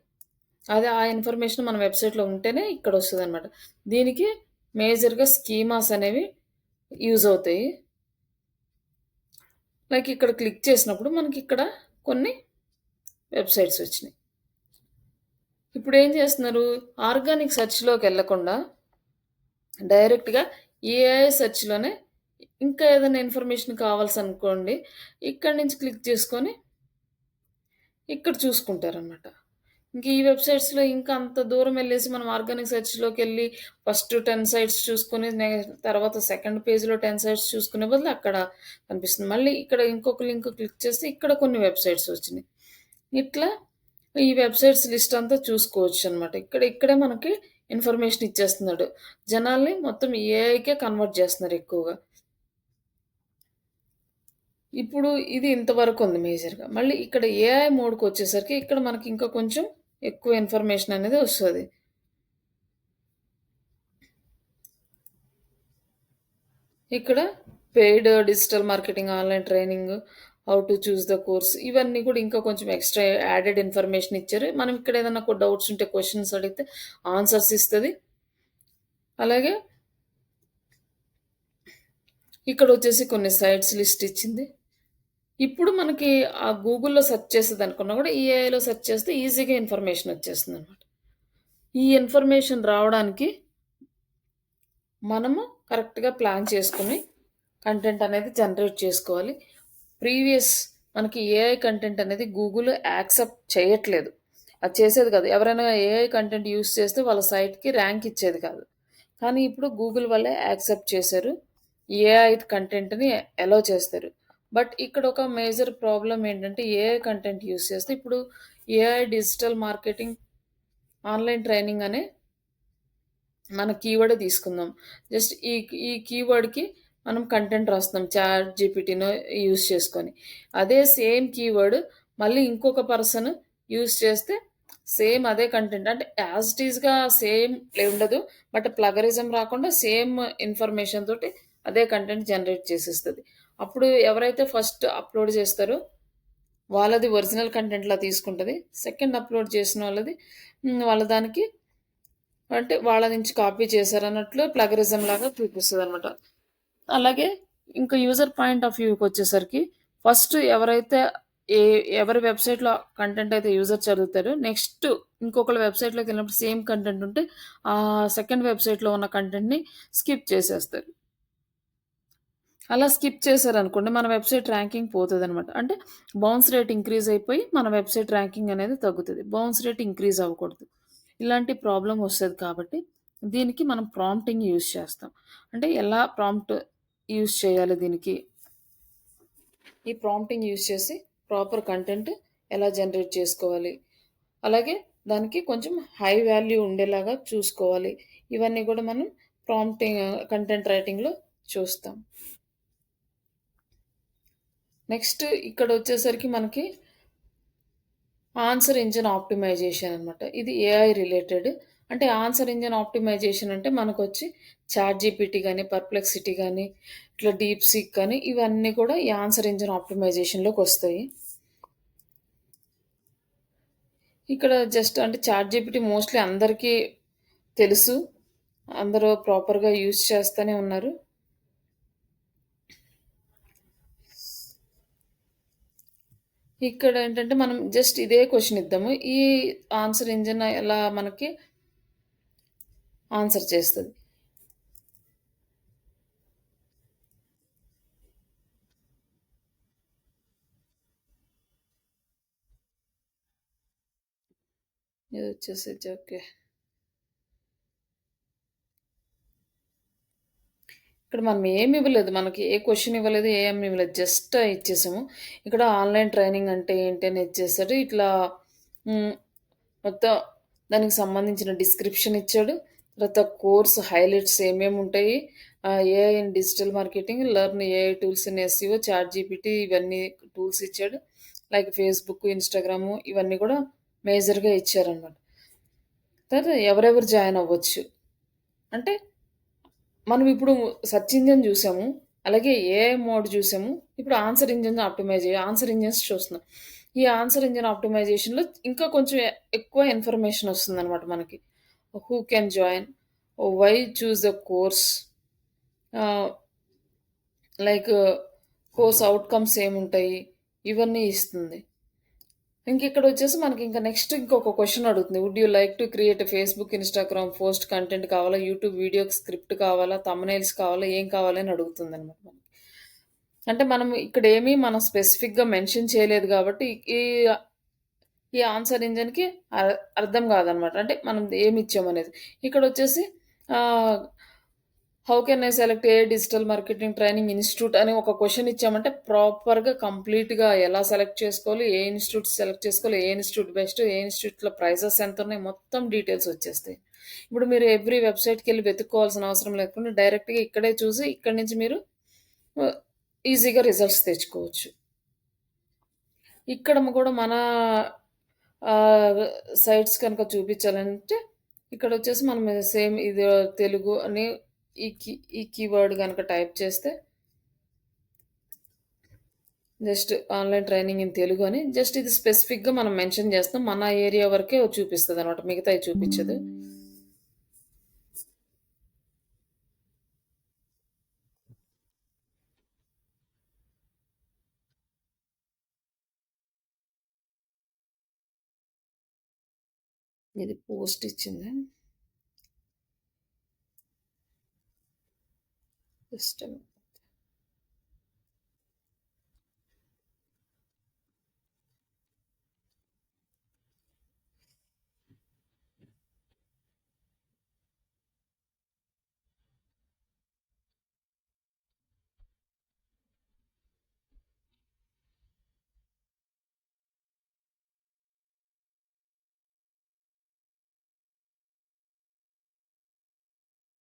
అదే ఆ ఇన్ఫర్మేషన్ మన వెబ్‌సైట్‌లో ఉంటేనే ఇక్కడొస్తదనమాట. దీనికి మేజర్‌గా స్కీమాస్ అనేవి యూజ్ అవుతాయి. లైక్ ఇక్కడ క్లిక్ చేసినప్పుడు మనకిక్కడ కొన్ని వెబ్‌సైట్స్ వచ్చినాయి. ఇప్పుడేం చేస్తున్నారు? ఆర్గానిక్ సెర్చ్‌లోకెళ్ళకుండా డైరెక్ట్‌గా ఏఐ సెర్చ్‌లోనే ఇంకా ఏదైనా ఇన్ఫర్మేషన్ కావాల్సనుకోండి, ఇక్కడి నుంచి క్లిక్ చేసుకొని ఇక్కడ చూసుకుంటారనమాట. ఇంక ఈ వెబ్‌సైట్స్‌లో ఇంకా అంత దూరం ఎళ్ళేసి మనం ఆర్గానిక్ సెర్చ్‌లోకెళ్ళి ఫస్ట్ 10 సైట్స్ చూసుకొని తర్వాత సెకండ్ పేజ్‌లో 10 సైట్స్ చూసుకునే బదులు అక్కడ కనిపిస్తుంది. మళ్ళీ ఇక్కడ ఇంకొక లింక్ క్లిక్ చేస్తే ఇక్కడ కొన్ని వెబ్‌సైట్స్ వచ్చినియి. ఇట్లా ఈ వెబ్‌సైట్స్ లిస్ట్ అంతా చూసుకోవచ్చనమాట. ఇక్కడే మనకి ఇన్ఫర్మేషన్ ఇచ్చేస్తున్నాడు. జనాల్ని మొత్తం ఏఐకే కన్వర్ట్ చేస్తున్నారు ఎక్కువగా. ఇప్పుడు ఇది ఇంతవరకుంది మేజర్‌గా. మళ్ళీ ఇక్కడ ఏఐ మోడ్‌కొచ్చేసరికి ఇక్కడ మనకి ఇంకా కొంచెం ఎక్కువ ఇన్ఫర్మేషన్ అనేది వస్తది. ఇక్కడ paid digital marketing, online training, how to choose the course ఇవన్నీ కూడా ఇంకా కొంచెం ఎక్స్‌ట్రా యాడెడ్ ఇన్ఫర్మేషన్ ఇచ్చారు. మనం ఇక్కడ ఏదైనా డౌట్స్ ఉంటే క్వెషన్స్ అడిగితే ఆన్సర్స్ ఇస్తది. అలాగే ఇక్కడొచ్చేసి కొన్ని సైట్స్ లిస్ట్ ఇచ్చింది. ఇప్పుడు మనకి ఆ గూగుల్‌లో సెర్చ్ చేసేదనుకున్నా కూడా ఈ ఏఐలో సెర్చ్ చేస్తే ఈజీగా ఇన్ఫర్మేషన్ వచ్చేస్తుందనమాట. ఈ ఇన్ఫర్మేషన్ రావడానికి మనము కరెక్ట్‌గా ప్లాన్ చేసుకొని కంటెంట్ అనేది జనరేట్ చేసుకోవాలి. ప్రీవియస్ మనకి ఏఐ కంటెంట్ అనేది గూగుల్ యాక్సెప్ట్ చేయట్లేదు. అది చేసేది కాదు. ఎవరైనా ఏఐ కంటెంట్ యూజ్ చేస్తే వాళ్ళ సైట్‌కి ర్యాంక్ ఇచ్చేది కాదు. కానీ ఇప్పుడు గూగుల్ వాళ్ళే యాక్సెప్ట్ చేశారు. ఏఐ కంటెంట్‌ని అలౌ చేస్తారు. బట్ ఇక్కడ ఒక మేజర్ ప్రాబ్లమ్ ఏంటంటే ఏఐ కంటెంట్ యూజ్ చేస్తే ఇప్పుడు AI digital marketing, online training అనే మన కీవర్డే తీసుకుందాం. జస్ట్ ఈ కీవర్డ్‌కి మనం కంటెంట్ రాస్తున్నాం చాట్ జీపీటీనో యూజ్ చేసుకొని. అదే సేమ్ కీవర్డ్ మళ్ళీ ఇంకొక పర్సన్ యూజ్ చేస్తే సేమ్ అదే కంటెంట్ అంటే యాజ్ ఇట్ ఈస్‌గా సేమ్ ఉండదు. బట్ ప్లగరిజం రాకుండా సేమ్ ఇన్ఫర్మేషన్ తోటి అదే కంటెంట్ జనరేట్ చేసేస్తది. అప్పుడు ఎవరైతే ఫస్ట్ అప్‌లోడ్ చేస్తారో వాళ్ళది ఒరిజినల్ కంటెంట్‌లా తీసుకుంటది. సెకండ్ అప్‌లోడ్ చేసిన వాళ్ళది వాళ్ళ దానికి అంటే వాళ్ళ నుంచి కాపీ చేశారన్నట్లు ప్లగరిజం లాగా చూపిస్తదనమాట. అలాగే ఇంకా యూజర్ పాయింట్ ఆఫ్ వ్యూకొచ్చేసరికి ఫస్ట్ ఎవరైతే ఏ ఎవరి వెబ్‌సైట్‌లో కంటెంట్ అయితే యూజర్ చదువుతారో నెక్స్ట్ ఇంకొకళ్ళ వెబ్‌సైట్‌లోకెళ్ళినప్పుడు సేమ్ కంటెంట్ ఉంటే సెకండ్ వెబ్‌సైట్‌లో ఉన్న కంటెంట్‌ని స్కిప్ చేసేస్తారు. అలా స్కిప్ చేశారనుకోండి మన వెబ్‌సైట్ ర్యాంకింగ్ పోతదనమాట. అంటే బౌన్స్ రేట్ ఇంక్రీజ్ అయిపోయి మన వెబ్‌సైట్ ర్యాంకింగ్ అనేది తగ్గుతది. బౌన్స్ రేట్ ఇంక్రీజ్ అవ్వకూడదు. ఇలాంటి ప్రాబ్లమ్ వస్తది కాబట్టి దీనికి మనం ప్రాంప్టింగ్ యూజ్ చేస్తాం. అంటే ఎలా ప్రాంప్ట్ యూజ్ చేయాలి దీనికి? ఈ ప్రాంప్టింగ్ యూజ్ చేసి ప్రాపర్ కంటెంట్ ఎలా జనరేట్ చేసుకోవాలి? అలాగే దానికి కొంచెం హై వాల్యూ ఉండేలాగా చూసుకోవాలి. ఇవన్నీ కూడా మనం ప్రాంప్టింగ్ కంటెంట్ రైటింగ్‌లో చూస్తాం. నెక్స్ట్ ఇక్కడొచ్చేసరికి మనకి ఆన్సర్ ఇంజిన్ ఆప్టిమైజేషన్ అనమాట. ఇది ఏఐ రిలేటెడ్. అంటే ఆన్సర్ ఇంజిన్ ఆప్టిమైజేషన్ అంటే మనకొచ్చి చాట్‌జీపీటీ గాని, పర్‌ప్లెక్సిటీ గాని, ఇట్లా డీప్‌సీక్ కానీ ఇవన్నీ కూడా ఈ ఆన్సర్ ఇంజిన్ ఆప్టిమైజేషన్‌లోకొస్తాయి. ఇక్కడ జస్ట్ అంటే చాట్‌జీపీటీ మోస్ట్‌లీ అందరికీ తెలుసు. అందరూ ప్రాపర్‌గా యూజ్ చేస్తూనే ఉన్నారు. ఇక్కడేంటంటే మనం జస్ట్ ఇదే క్వెషన్ ఇద్దాము. ఈ ఆన్సర్ ఇంజిన్ ఎలా మనకి ఆన్సర్ చేస్తది. ఇదొచ్చేసి ఓకే. ఇక్కడ మనం ఏమి ఇవ్వలేదు. మనకి ఏ క్వెషన్ ఇవ్వలేదు, ఏమి ఇవ్వలేదు. జస్ట్ ఇచ్చేసాము. ఇక్కడ ఆన్‌లైన్ ట్రైనింగ్ అంటే ఏంటి అని ఇచ్చేసాడు. ఇట్లా హ్మ్. మొత్తం దానికి సంబంధించిన డిస్క్రిప్షన్ ఇచ్చాడు. తర్వాత కోర్స్ హైలైట్స్ ఏమేముంటాయి, AI in digital marketing, learn AI tools in SEO, ChatGPT ఇవన్నీ టూల్స్ ఇచ్చాడు. లైక్ ఫేస్‌బుక్, ఇన్‌స్టాగ్రాము ఇవన్నీ కూడా మేజర్‌గా ఇచ్చారనమాట. తర్వాత ఎవరెవరు జాయిన్ అవ్వచ్చు. అంటే మనం ఇప్పుడు సెర్చ్ ఇంజిన్ జూసాము. అలాగే ఏఐ మోడ్ జూసాము. ఇప్పుడు ఆన్సర్ ఇంజిన్స్ చూస్తున్నాం. ఈ ఆన్సర్ ఇంజిన్ ఆప్టిమైజేషన్‌లో ఇంకా కొంచెం ఎక్కువ ఇన్ఫర్మేషన్ ఒస్తుందనమాట మనకి. Who can join? Why choose the course? Ah, like course outcomes ఏముంటాయి? ఇవన్నీ ఇస్తుంది. ఇంకిక్కడొచ్చేసి మనకింక నెక్స్ట్ ఇంకొక క్వెషన్ అడుగుతుంది. Would you like to create a Facebook, Instagram post content కావాలా? యూట్యూబ్ వీడియోకి స్క్రిప్ట్ కావాలా? థంబ్‌నెయిల్స్ కావాలా? ఏం కావాలి అని అడుగుతుందనమాట మనకి. అంటే మనం ఇక్కడేమి మనం స్పెసిఫిక్‌గా మెన్షన్ చేయలేదు గాబట్టి, ఈ ఈ ఆన్సర్ ఇంజిన్‌కి అర్థం కాదనమాట. అంటే మనం ఏమి ఇచ్చామనేది. ఇక్కడొచ్చేసి ఆహ్, how can I select A digital marketing training institute అని ఒక క్వెషన్ ఇచ్చామంటే ప్రాపర్‌గా కంప్లీట్‌గా ఎలా సెలెక్ట్ చేసుకోవాలి, ఏ ఇన్‌స్టిట్యూట్ సెలెక్ట్ చేసుకోవాలి, ఏ ఇన్‌స్టిట్యూట్ బెస్ట్, ఏ ఇన్‌స్టిట్యూట్‌లో ప్రైజెస్ ఎంతున్నయి మొత్తం డీటెయిల్స్ వచ్చేస్తాయి. ఇప్పుడు మీరు ఎవ్రీ వెబ్‌సైట్‌కెళ్ళి వెతుక్కోవాల్సిన అవసరం లేకుండా డైరెక్ట్‌గా ఇక్కడే చూసి ఇక్కడి నుంచి మీరు ఆహ్, ఈజీగా రిజల్ట్స్ తెచ్చుకోవచ్చు. ఇక్కడ గూడా మన ఆహ్, సైట్స్ కనుక చూపించాలంటే ఇక్కడొచ్చేసి మనం సేమ్ ఇది తెలుగు అని ఈ కీవర్డ్ గనక టైప్ చేస్తే just online training in Telugu అని జస్ట్ ఇది స్పెసిఫిక్‌గా మనం మెన్షన్ చేస్తాం. మన ఏరియా వరకే చూపిస్తదనమాట. మిగతాయి చూపించదు. ఇది పోస్ట్ ఇచ్చిందా? సిస్టమ్.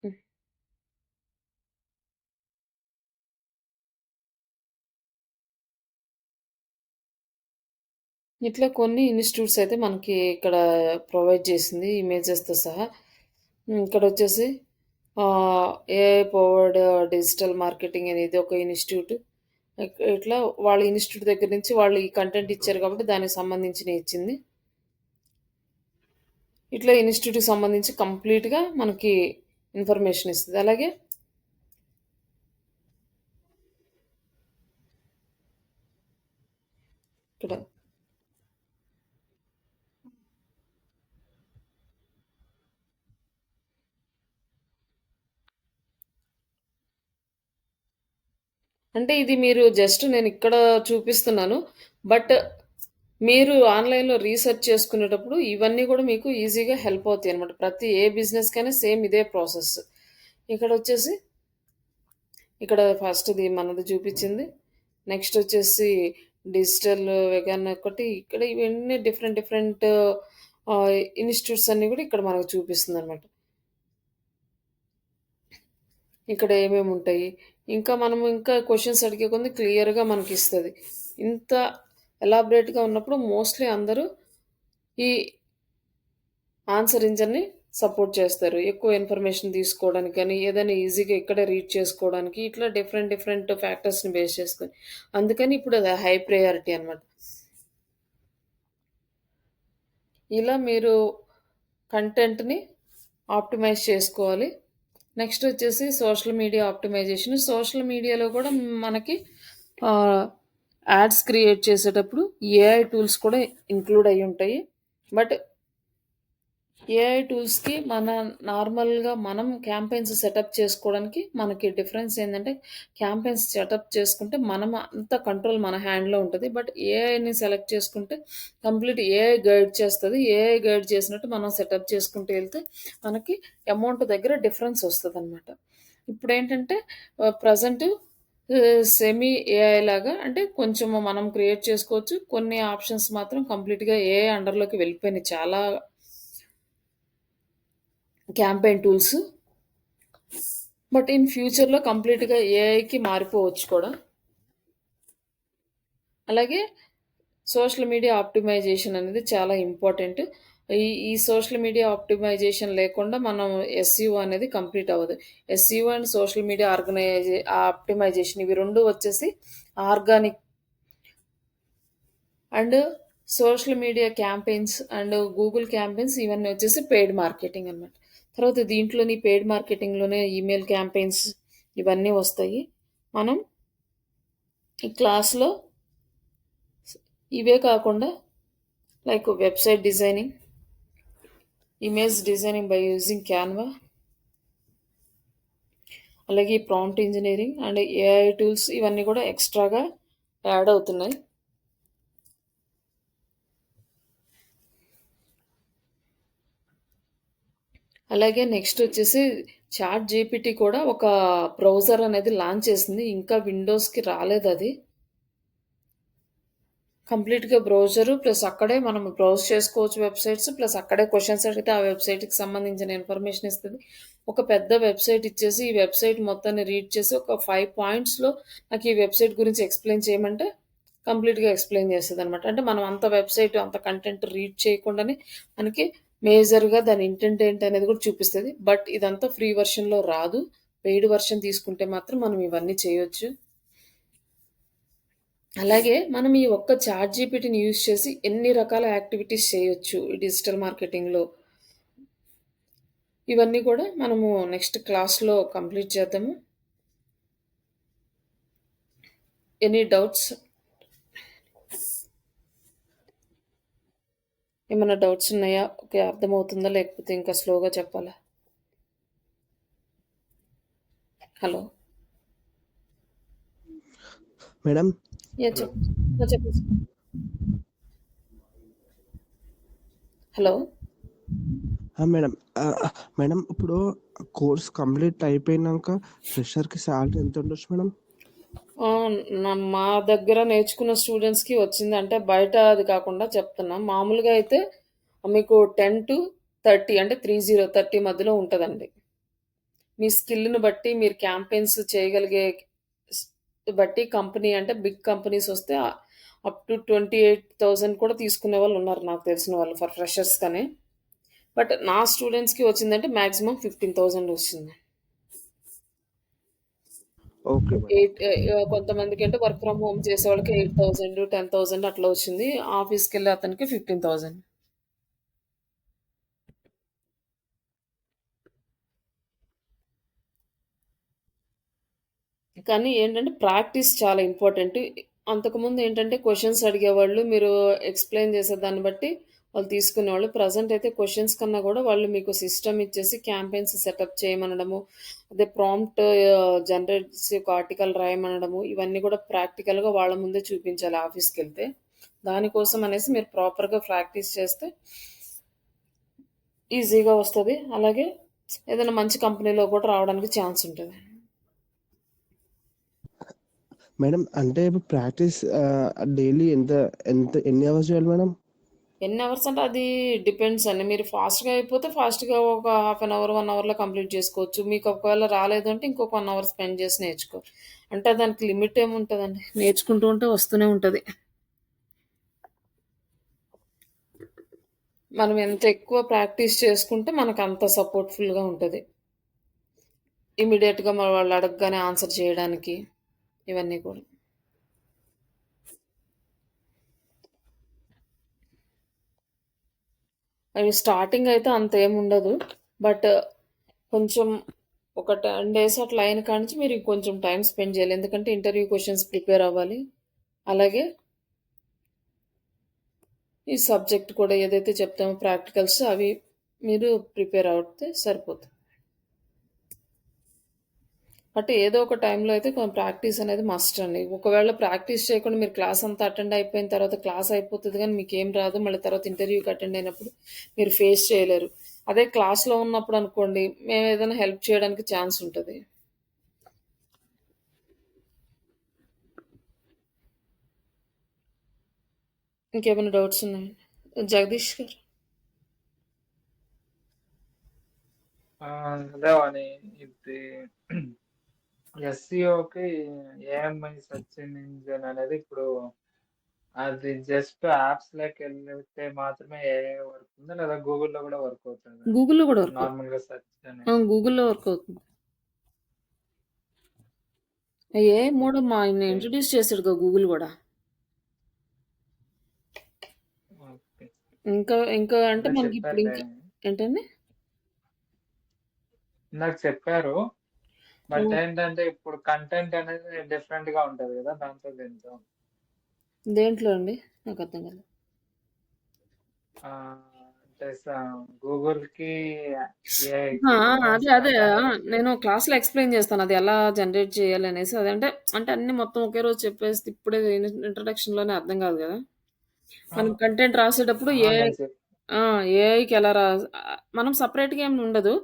హ్మ్. ఇట్లా కొన్ని ఇన్‌స్టిట్యూట్స్ అయితే మనకి ఇక్కడ ప్రొవైడ్ చేసింది ఇమేజెస్‌తో సహా. ఇక్కడొచ్చేసి ఏఐ పవర్డ్ డిజిటల్ మార్కెటింగ్ అనేది ఒక ఇన్‌స్టిట్యూట్. ఇట్లా వాళ్ళ ఇన్‌స్టిట్యూట్ దగ్గర నుంచి వాళ్ళు ఈ కంటెంట్ ఇచ్చారు కాబట్టి దానికి సంబంధించినయి ఇచ్చింది. ఇట్లా ఇన్‌స్టిట్యూట్‌కి సంబంధించి కంప్లీట్‌గా మనకి ఇన్ఫర్మేషన్ ఇస్తది. అలాగే ఇక్కడ అంటే ఇది మీరు జస్ట్ నేనిక్కడ చూపిస్తున్నాను. బట్ మీరు ఆన్‌లైన్‌లో రీసెర్చ్ చేసుకునేటప్పుడు ఇవన్నీ గూడా మీకు ఈజీగా హెల్ప్ అవుతాయన్నమాట. ప్రతి ఏ బిజినెస్‌కైనా సేమ్ ఇదే ప్రాసెస్. ఇక్కడొచ్చేసి ఇక్కడ ఫస్ట్‌ది మనది చూపిచ్చింది. నెక్స్ట్ వచ్చేసి డిజిటల్ వెగాన్ ఒకటి. ఇక్కడ ఇవన్నీ డిఫరెంట్ డిఫరెంట్ ఇన్‌స్టిట్యూట్స్ అన్నీ గూడా ఇక్కడ మనకు చూపిస్తుందన్నమాట. ఇక్కడ ఏమేముంటాయి. ఇంకా మనము ఇంకా క్వెషన్స్ అడిగే కొద్దీ క్లియర్‌గా మనకిస్తది. ఇంత ఎలాబరేట్‌గా ఉన్నప్పుడు మోస్ట్‌లీ అందరూ ఈ ఆన్సర్ ఇంజిన్‌ని సపోర్ట్ చేస్తారు. ఎక్కువ ఇన్ఫర్మేషన్ తీసుకోవడానికి గాని, ఏదైనా ఈజీగా ఇక్కడే రీడ్ చేసుకోవడానికి ఇట్లా డిఫరెంట్ డిఫరెంట్ ఫ్యాక్టర్స్‌ని బేస్ చేసుకొని. అందుకని ఇప్పుడు అది హై ప్రయారిటీ అన్నమాట. ఇలా మీరు కంటెంట్‌ని ఆప్టిమైజ్ చేసుకోవాలి. నెక్స్ట్ వచ్చేసి సోషల్ మీడియా ఆప్టిమైజేషన్. సోషల్ మీడియాలో కూడా మనకి ఆహ్, యాడ్స్ క్రియేట్ చేసేటప్పుడు ఏఐ టూల్స్ కూడా ఇంక్లూడ్ అయ్యుంటాయి. బట్ ఏఐ టూల్స్‌కి నార్మల్‌గా మనం క్యాంపెయిన్స్ సెటప్ చేసుకోవడానికి మనకి డిఫరెన్స్ ఏందంటే, క్యాంపెయిన్స్ సెటప్ చేసుకుంటే మనం అంత కంట్రోల్ మన హ్యాండ్‌లో ఉంటది. బట్ ఏఐని సెలెక్ట్ చేసుకుంటే కంప్లీట్ ఏఐ గైడ్ చేస్తది. ఏఐ గైడ్ చేసినట్టు మనం సెటప్ చేసుకుంటూ ఎళ్తే మనకి అమౌంట్ దగ్గర డిఫరెన్స్ వస్తదనమాట. ఇప్పుడేంటంటే ప్రెజెంట్ సెమీ ఏఐ లాగా అంటే కొంచెం మనం క్రియేట్ చేసుకోవచ్చు. కొన్ని ఆప్షన్స్ మాత్రం కంప్లీట్‌గా ఏఐ అండర్‌లోకి వెళ్ళిపోయినాయి. చాలా క్యాంపెయిన్ టూల్స్. బట్ ఇన్ ఫ్యూచర్‌లో కంప్లీట్‌గా ఏఐకి మారిపోవచ్చు కూడా. అలాగే సోషల్ మీడియా ఆప్టిమైజేషన్ అనేది చాలా ఇంపార్టెంట్. ఈ సోషల్ మీడియా ఆప్టిమైజేషన్ లేకుండా మనం ఎస్‌ఈఓ అనేది కంప్లీట్ అవ్వదు. SEO and social media optimisation ఇవి 2 వచ్చేసి organic and social media campaigns and Google campaigns ఇవన్నీ వచ్చేసి పెయిడ్ మార్కెటింగ్ అన్నమాట. తర్వాత దీంట్లోని పెయిడ్ మార్కెటింగ్‌లోనే ఈమెయిల్ క్యాంపెయిన్స్ ఇవన్నీ వస్తాయి. మనం ఈ క్లాస్‌లో ఇవే కాకుండా like website designing, image designing by using Canva, అలాగే prompt engineering and AI tools ఇవన్నీ కూడా ఎక్స్‌ట్రాగా యాడ్ అవుతున్నాయి. అలాగే నెక్స్ట్ వచ్చేసి చాట్ జీపీటీ కూడా ఒక బ్రౌజర్ అనేది లాంచ్ చేసింది. ఇంకా విండోస్‌కి రాలేదది. కంప్లీట్‌గా బ్రౌజరు ప్లస్ అక్కడే మనం బ్రౌజ్ చేసుకోవచ్చు వెబ్‌సైట్స్. ప్లస్ అక్కడే క్వెషన్స్ అడిగితే ఆ వెబ్‌సైట్‌కి సంబంధించిన ఇన్ఫర్మేషన్ ఇస్తది. ఒక పెద్ద వెబ్‌సైట్ ఇచ్చేసి, ఈ వెబ్‌సైట్ మొత్తాన్ని రీడ్ చేసి ఒక 5 పాయింట్స్‌లో నాకు ఈ వెబ్‌సైట్ గురించి ఎక్స్‌ప్లెయిన్ చేయమంటే కంప్లీట్‌గా ఎక్స్‌ప్లెయిన్ చేస్తదనమాట. అంటే మనం అంత వెబ్‌సైట్, అంత కంటెంట్ రీడ్ చేయకుండానే మనకి మేజర్‌గా దాని ఇంటెంట్ ఏంటనేది కూడా చూపిస్తది. బట్ ఇదంతా ఫ్రీ వెర్షన్‌లో రాదు. పెయిడ్ వెర్షన్ తీసుకుంటే మాత్రం మనం ఇవన్నీ చేయొచ్చు. అలాగే మనం ఈ ఒక్క చాట్ జీపీటీని యూజ్ చేసి ఎన్ని రకాల యాక్టివిటీస్ చేయొచ్చు ఈ డిజిటల్ మార్కెటింగ్‌లో. ఇవన్నీ కూడా మనము నెక్స్ట్ క్లాస్‌లో కంప్లీట్ చేద్దాము. Any doubts? ఏమన్నా డౌట్స్ ఉన్నాయా? ఓకే. అర్థమవుతుందా? లేకపోతే ఇంకా స్లోగా చెప్పాలా? హలో! Madam yeah! చెప్పు. చెప్పు. హలో! మేడం మేడం ఇప్పుడు కోర్స్ కంప్లీట్ అయిపోయినాక ఫ్రెషర్కి శాలరీ ఎంత ఉండొచ్చు మేడం? మా దగ్గర నేర్చుకున్న స్టూడెంట్స్‌కి వచ్చింది. అంటే బయట అది కాకుండా చెప్తున్నా. మామూలుగా అయితే మీకు 10-30 అంటే 30 మధ్యలో ఉంటదండి. మీ స్కిల్‌ని బట్టి మీరు క్యాంపెయిన్స్ చేయగలిగే స్ బట్టి కంపెనీ అంటే బిగ్ కంపెనీస్ వస్తే అప్ టు 28,000 కూడా తీసుకునేవాళ్ళు ఉన్నారు నాకు తెలిసిన వాళ్ళు ఫర్ ఫ్రెషర్స్ కానీ. బట్ నా స్టూడెంట్స్‌కి వచ్చిందంటే మాక్సిమం 15,000 వచ్చింది. Okay madam. కొంతమందికంటే వర్క్ ఫ్రమ్ హోమ్ చేసేవాళ్ళకి 8,000, 10,000 అట్లా వచ్చింది. ఆఫీస్‌కెళ్ళే అతనికి 15,000. కానీ ఏంటంటే ప్రాక్టీస్ చాలా ఇంపార్టెంట్. అంతకుముందు ఏంటంటే క్వెషన్స్ అడిగేవాళ్ళు. మీరు ఎక్స్‌ప్లెయిన్ చేసే దాన్ని బట్టి వాళ్ళు తీసుకునేవాళ్ళు. ప్రెజెంట్ అయితే క్వెషన్స్ కన్నా గూడా వాళ్ళు మీకు సిస్టమ్ ఇచ్చేసి క్యాంపెయిన్స్ సెటప్ చేయమనడము, అదే ప్రాంప్ట్ జనరేట్ చేసి ఒక ఆర్టికల్ రాయమనడము, ఇవన్నీ కూడా ప్రాక్టికల్‌గా వాళ్ళ ముందే చూపించాలి ఆఫీస్‌కెళ్తే. దానికోసం అనేసి మీరు ప్రాపర్‌గా ప్రాక్టీస్ చేస్తే ఈజీగా వస్తది. అలాగే ఏదైనా మంచి కంపెనీలో కూడా రావడానికి ఛాన్స్ ఉంటది. మేడం అంటే ఇప్పుడు ప్రాక్టీస్ డైలీ ఎన్ని అవర్స్ చేయాలి మేడం? ఎన్ని అవర్స్ అంటే అది డిపెండ్స్ అండి. మీరు ఫాస్ట్‌గా అయిపోతే ఫాస్ట్‌గా ఒక హాఫ్ అన్ అవర్, 1 అవర్‌లో కంప్లీట్ చేసుకోవచ్చు. మీకు ఒకవేళ రాలేదంటే ఇంకొక 1 అవర్ స్పెండ్ చేసి నేర్చుకో. అంటే దానికి లిమిట్ ఏముంటదండి. నేర్చుకుంటూ ఉంటే వస్తూనే ఉంటది. మనం ఎంత ఎక్కువ ప్రాక్టీస్ చేసుకుంటే మనకు అంత సపోర్ట్‌ఫుల్‌గా ఉంటది. ఇమ్మీడియేట్‌గా వాళ్ళు అడగగానే ఆన్సర్ చేయడానికి ఇవన్నీ కూడా. అవి స్టార్టింగ్ అయితే అంతేముండదు. బట్ కొంచెం ఒక 10 డేస్ అట్లా అయిన కాడ్నుంచి మీరు కొంచెం టైమ్ స్పెండ్ చేయాలి. ఎందుకంటే ఇంటర్వ్యూ క్వెషన్స్ ప్రిపేర్ అవ్వాలి. అలాగే ఈ సబ్జెక్ట్ కూడా ఏదైతే చెప్తామో ప్రాక్టికల్స్ అవి మీరు ప్రిపేర్ అవుతే సరిపోతుంది. బట్ ఏదో ఒక టైంలో అయితే కొంచెం ప్రాక్టీస్ అనేది మస్ట్ అండి. ఒకవేళ ప్రాక్టీస్ చేయకుండా మీరు క్లాస్ అంతా అటెండ్ అయిపోయిన తర్వాత క్లాస్ అయిపోతది గానీ మీకేం రాదు. మళ్ళీ తర్వాత ఇంటర్వ్యూకి అటెండ్ అయినప్పుడు మీరు ఫేస్ చేయలేరు. అదే క్లాస్‌లో ఉన్నప్పుడు అనుకోండి, మేమేదైనా హెల్ప్ చేయడానికి ఛాన్స్ ఉంటది. ఇంకేమైనా డౌట్స్ ఉన్నాయా? జగదీష్ గారు? అదే వాని ఇది ఎస్సీఓకి ఏఎంఐ సెర్చ్ ఇంజిన్ అనేది ఇప్పుడు అది జస్ట్ యాప్స్ లోకి వెళ్తే మాత్రమే ఏఐ వర్క్ ఉందా లేదా గూగుల్లో కూడా వర్క్ అవుతుందా? గూగుల్‌లో కూడా వర్క్ అవుతుంది. నార్మల్ గా సెర్చ్ అనేది గూగుల్‌లో వర్క్ అవుతుంది. ఏఐ మోడల్ ఆయన ఓకే ఇంట్రొడ్యూస్ చేసాడుగా గూగుల్ కూడా. ఓకే ఇంకా ఇంకా అంటే అదే మనకి ఇప్పుడు చెప్పారులే ఏంటండి? ఇందాక చెప్పారు బట్ హ్మ్. ఏంటంటే ఇప్పుడు కంటెంట్ అనేది డిఫరెంట్ గా ఉంటది కదా దాంతో దీంతో దేంట్లో అండి? నాకు అర్థం కాలేదు. ఆ, అంటే గూగుల్ కి ఆ! ఏఐకి అదే. అదే. అంటే అందరూ నేను క్లాస్‌లో ఎక్స్‌ప్లెయిన్ చేస్తాను. అది ఎలా జనరేట్ చేయాలనేసి. అదంటే అంటే అన్నీ మొత్తం ఒకే రోజు చెప్పేస్తే ఇప్పుడే ఇంట్రడక్షన్‌లోనే అర్థం కాదు కదా! మనం కంటెంట్ రాసేటప్పుడు ఆహా, ఏఐ నేను చెప్ ఏఐకి ఎలా మనం సెపరేట్‌గా ఏమి ఉండదు.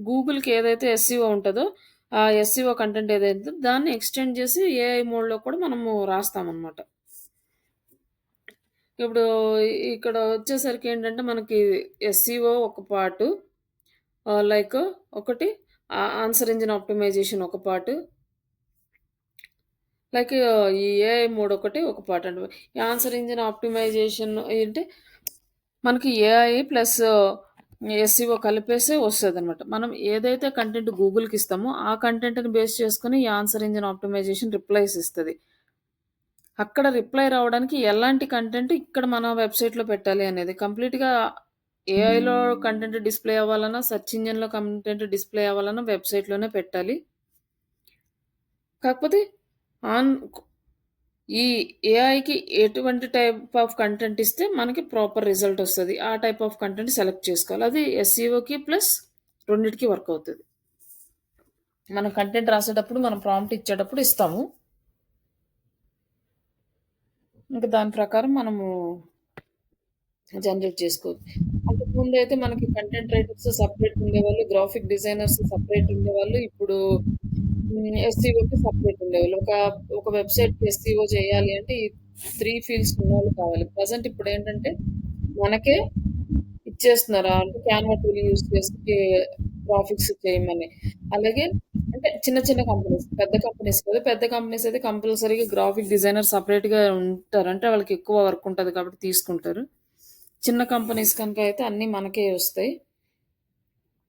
గూగుల్‌కి ఏదైతే ఎస్‌సిఓ ఉంటదో, ఆ ఎస్‌సిఓ కంటెంట్ ఏదైతే దాన్ని ఎక్స్‌టెండ్ చేసి ఏఐ మోడ్‌లో కూడా మనము రాస్తామనమాట. ఇప్పుడు ఇక్కడ వచ్చేసరికి ఏంటంటే మనకి ఎస్‌సిఓ ఒక పార్టు, లైక్ ఒకటి ఆన్సర్ ఇంజిన్ ఆప్టిమైజేషన్ ఒక పార్ట్, లైక్ ఈ ఏఐ మోడ్ ఒక పార్ట్ అండి. ఈ ఆన్సర్ ఇంజిన్ ఆప్టిమైజేషన్ ఏంటి మనకి ఏఐ ప్లస్ ఎస్‌సిఓ కలిపేసే వస్తదనమాట. మనం ఏదైతే కంటెంట్ గూగుల్‌కి ఇస్తామో, ఆ కంటెంట్‌ని బేస్ చేసుకొని ఈ ఆన్సర్ ఇంజిన్ ఆప్టిమైజేషన్ రిప్లైస్ ఇస్తది. అక్కడ రిప్లై రావడానికి ఎలాంటి కంటెంట్ ఇక్కడ మన వెబ్‌సైట్‌లో పెట్టాలి అనేది కంప్లీట్‌గా ఏఐలో కంటెంట్ డిస్‌ప్లే అవ్వాలన్నా, సెర్చ్ ఇంజిన్‌లో కంటెంట్ డిస్‌ప్లే అవ్వాలన్నా వెబ్‌సైట్‌లోనే పెట్టాలి. కాకపోతే ఆన్ ఈ ఏఐకి ఎటువంటి టైప్ ఆఫ్ కంటెంట్ ఇస్తే మనకి ప్రాపర్ రిజల్ట్ వస్తది. ఆ టైప్ ఆఫ్ కంటెంట్ సెలెక్ట్ చేసుకోవాలి. అది ఎస్‌సిఓకి ప్లస్ రెండిటికి వర్క్ అవుతది. మనం కంటెంట్ రాసేటప్పుడు మనం ప్రాంప్ట్ ఇచ్చేటప్పుడు ఇస్తాము. ఇంక దాని ప్రకారం మనము జనరేట్ చేసుకోవచ్చు. అంతకుముందైతే మనకి కంటెంట్ రైటర్స్ సెపరేట్ ఉండేవాళ్ళు. గ్రాఫిక్ డిజైనర్స్ సెపరేట్ ఉండేవాళ్ళు. ఇప్పుడు ఎస్‌సిఓకి సెపరేట్ ఉండేవాళ్ళు. ఒక వెబ్‌సైట్‌కి ఎస్‌సిఓ చేయాలి అంటే ఈ 3 ఫీల్డ్స్ ఉన్నోళ్ళు కావాలి. ప్రెజెంట్ ఇప్పుడేంటంటే మనకే ఇచ్చేస్తున్నారు. అంటే క్యాన్వా టూల్ యూజ్ చేసి గ్రాఫిక్స్ చేయమని. అలాగే అంటే చిన్న చిన్న కంపెనీస్, పెద్ద కంపెనీస్ కాదు. పెద్ద కంపెనీస్ అయితే కంపల్సరీగా గ్రాఫిక్ డిజైనర్ సెపరేట్‌గా ఉంటారు. అంటే వాళ్ళకి ఎక్కువ వర్క్ ఉంటది కాబట్టి తీసుకుంటారు. చిన్న కంపెనీస్ కనుక అయితే అన్నీ మనకే వస్తాయి.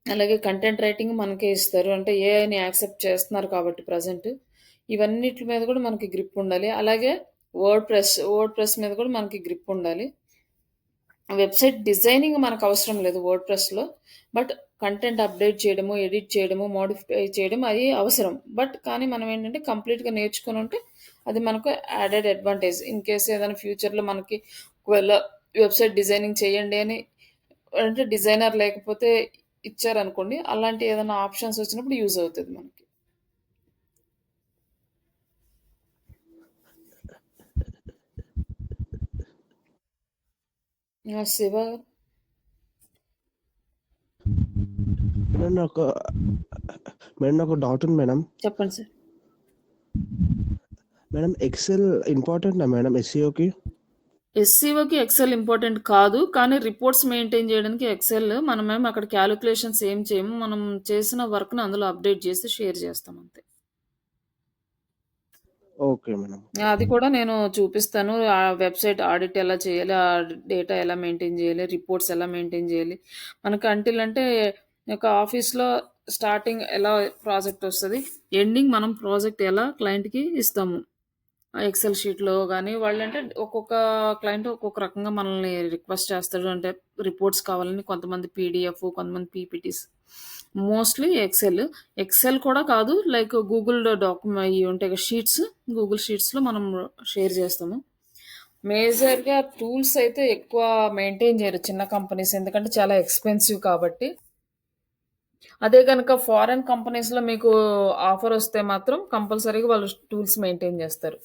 అలాగే కంటెంట్ రైటింగ్ మనకే ఇస్తారు. అంటే ఏఐని యాక్సెప్ట్ చేస్తున్నారు కాబట్టి ప్రెజెంట్. ఇవన్నిటి మీద కూడా మనకి గ్రిప్ ఉండాలి. అలాగే వర్డ్ ప్రెస్ మీద కూడా మనకి గ్రిప్ ఉండాలి. వెబ్‌సైట్ డిజైనింగ్ మనకు అవసరం లేదు వర్డ్‌ప్రెస్‌లో. బట్ కంటెంట్ అప్డేట్ చేయడము, ఎడిట్ చేయడము, మోడిఫై చేయడం అది అవసరం. బట్ కానీ మనం ఏంటంటే కంప్లీట్‌గా నేర్చుకొనుంటే అది మనకు యాడెడ్ అడ్వాంటేజ్. ఇన్ కేస్ ఏదైనా ఫ్యూచర్‌లో మనకి ఒకవేళ వెబ్‌సైట్ డిజైనింగ్ చేయండి అని అంటే డిజైనర్ లేకపోతే ఇచ్చారనుకోండి. అలాంటి ఏదైనా ఆప్షన్స్ వచ్చినప్పుడు యూజ్ అవుతది మనకి. శివ మేడం నాకు డౌట్ ఉంది మేడం. చెప్పండి సార్. మేడం ఎక్సెల్ ఇంపార్టెంటా మేడం ఎస్‌సిఓకి? ఎస్‌సిఓకి ఎక్సెల్ ఇంపార్టెంట్ కాదు. కానీ రిపోర్ట్స్ మెయింటైన్ చేయడానికి ఎక్సెల్ మనమేమో అక్కడ క్యాలిక్యులేషన్స్ ఏం చేయము. మనం చేసిన వర్క్‌ని అందులో అప్డేట్ చేసి షేర్ చేస్తాం అంతే. Okay madam. అది కూడా నేను చూపిస్తాను. ఆ వెబ్‌సైట్ ఆడిట్ ఎలా చేయాలి? ఆ డేటా ఎలా మెయింటైన్ చేయాలి? రిపోర్ట్స్ ఎలా మెయింటైన్ చేయాలి? మనకు అంటే ఒక ఆఫీస్‌లో స్టార్టింగ్ ఎలా ప్రాజెక్ట్ వస్తది? ఎండింగ్ మనం ప్రాజెక్ట్ ఎలా క్లయింట్‌కి ఇస్తాము. ఎక్సెల్ షీట్‌లో గాని వాళ్ళంటే ఒక్కొక్క క్లయింట్ ఒక్కొక్క రకంగా మనల్ని రిక్వెస్ట్ చేస్తాడు. అంటే రిపోర్ట్స్ కావాలని కొంతమంది పీడీఎఫ్, కొంతమంది పీపీటీస్. మోస్ట్‌లీ ఎక్సెల్ కూడా కాదు లైక్ గూగుల్ ఇయి ఉంటాయి కదా! షీట్స్. గూగుల్ షీట్స్‌లో మనం షేర్ చేస్తాము. మేజర్‌గా టూల్స్ అయితే ఎక్కువ మెయింటైన్ చేయరు చిన్న కంపెనీస్. ఎందుకంటే చాలా ఎక్స్‌పెన్సివ్ కాబట్టి. అదే గనక ఫారెన్ కంపెనీస్‌లో మీకు ఆఫర్ వస్తే మాత్రం కంపల్సరీగా వాళ్ళు టూల్స్ మెయింటైన్ చేస్తారు.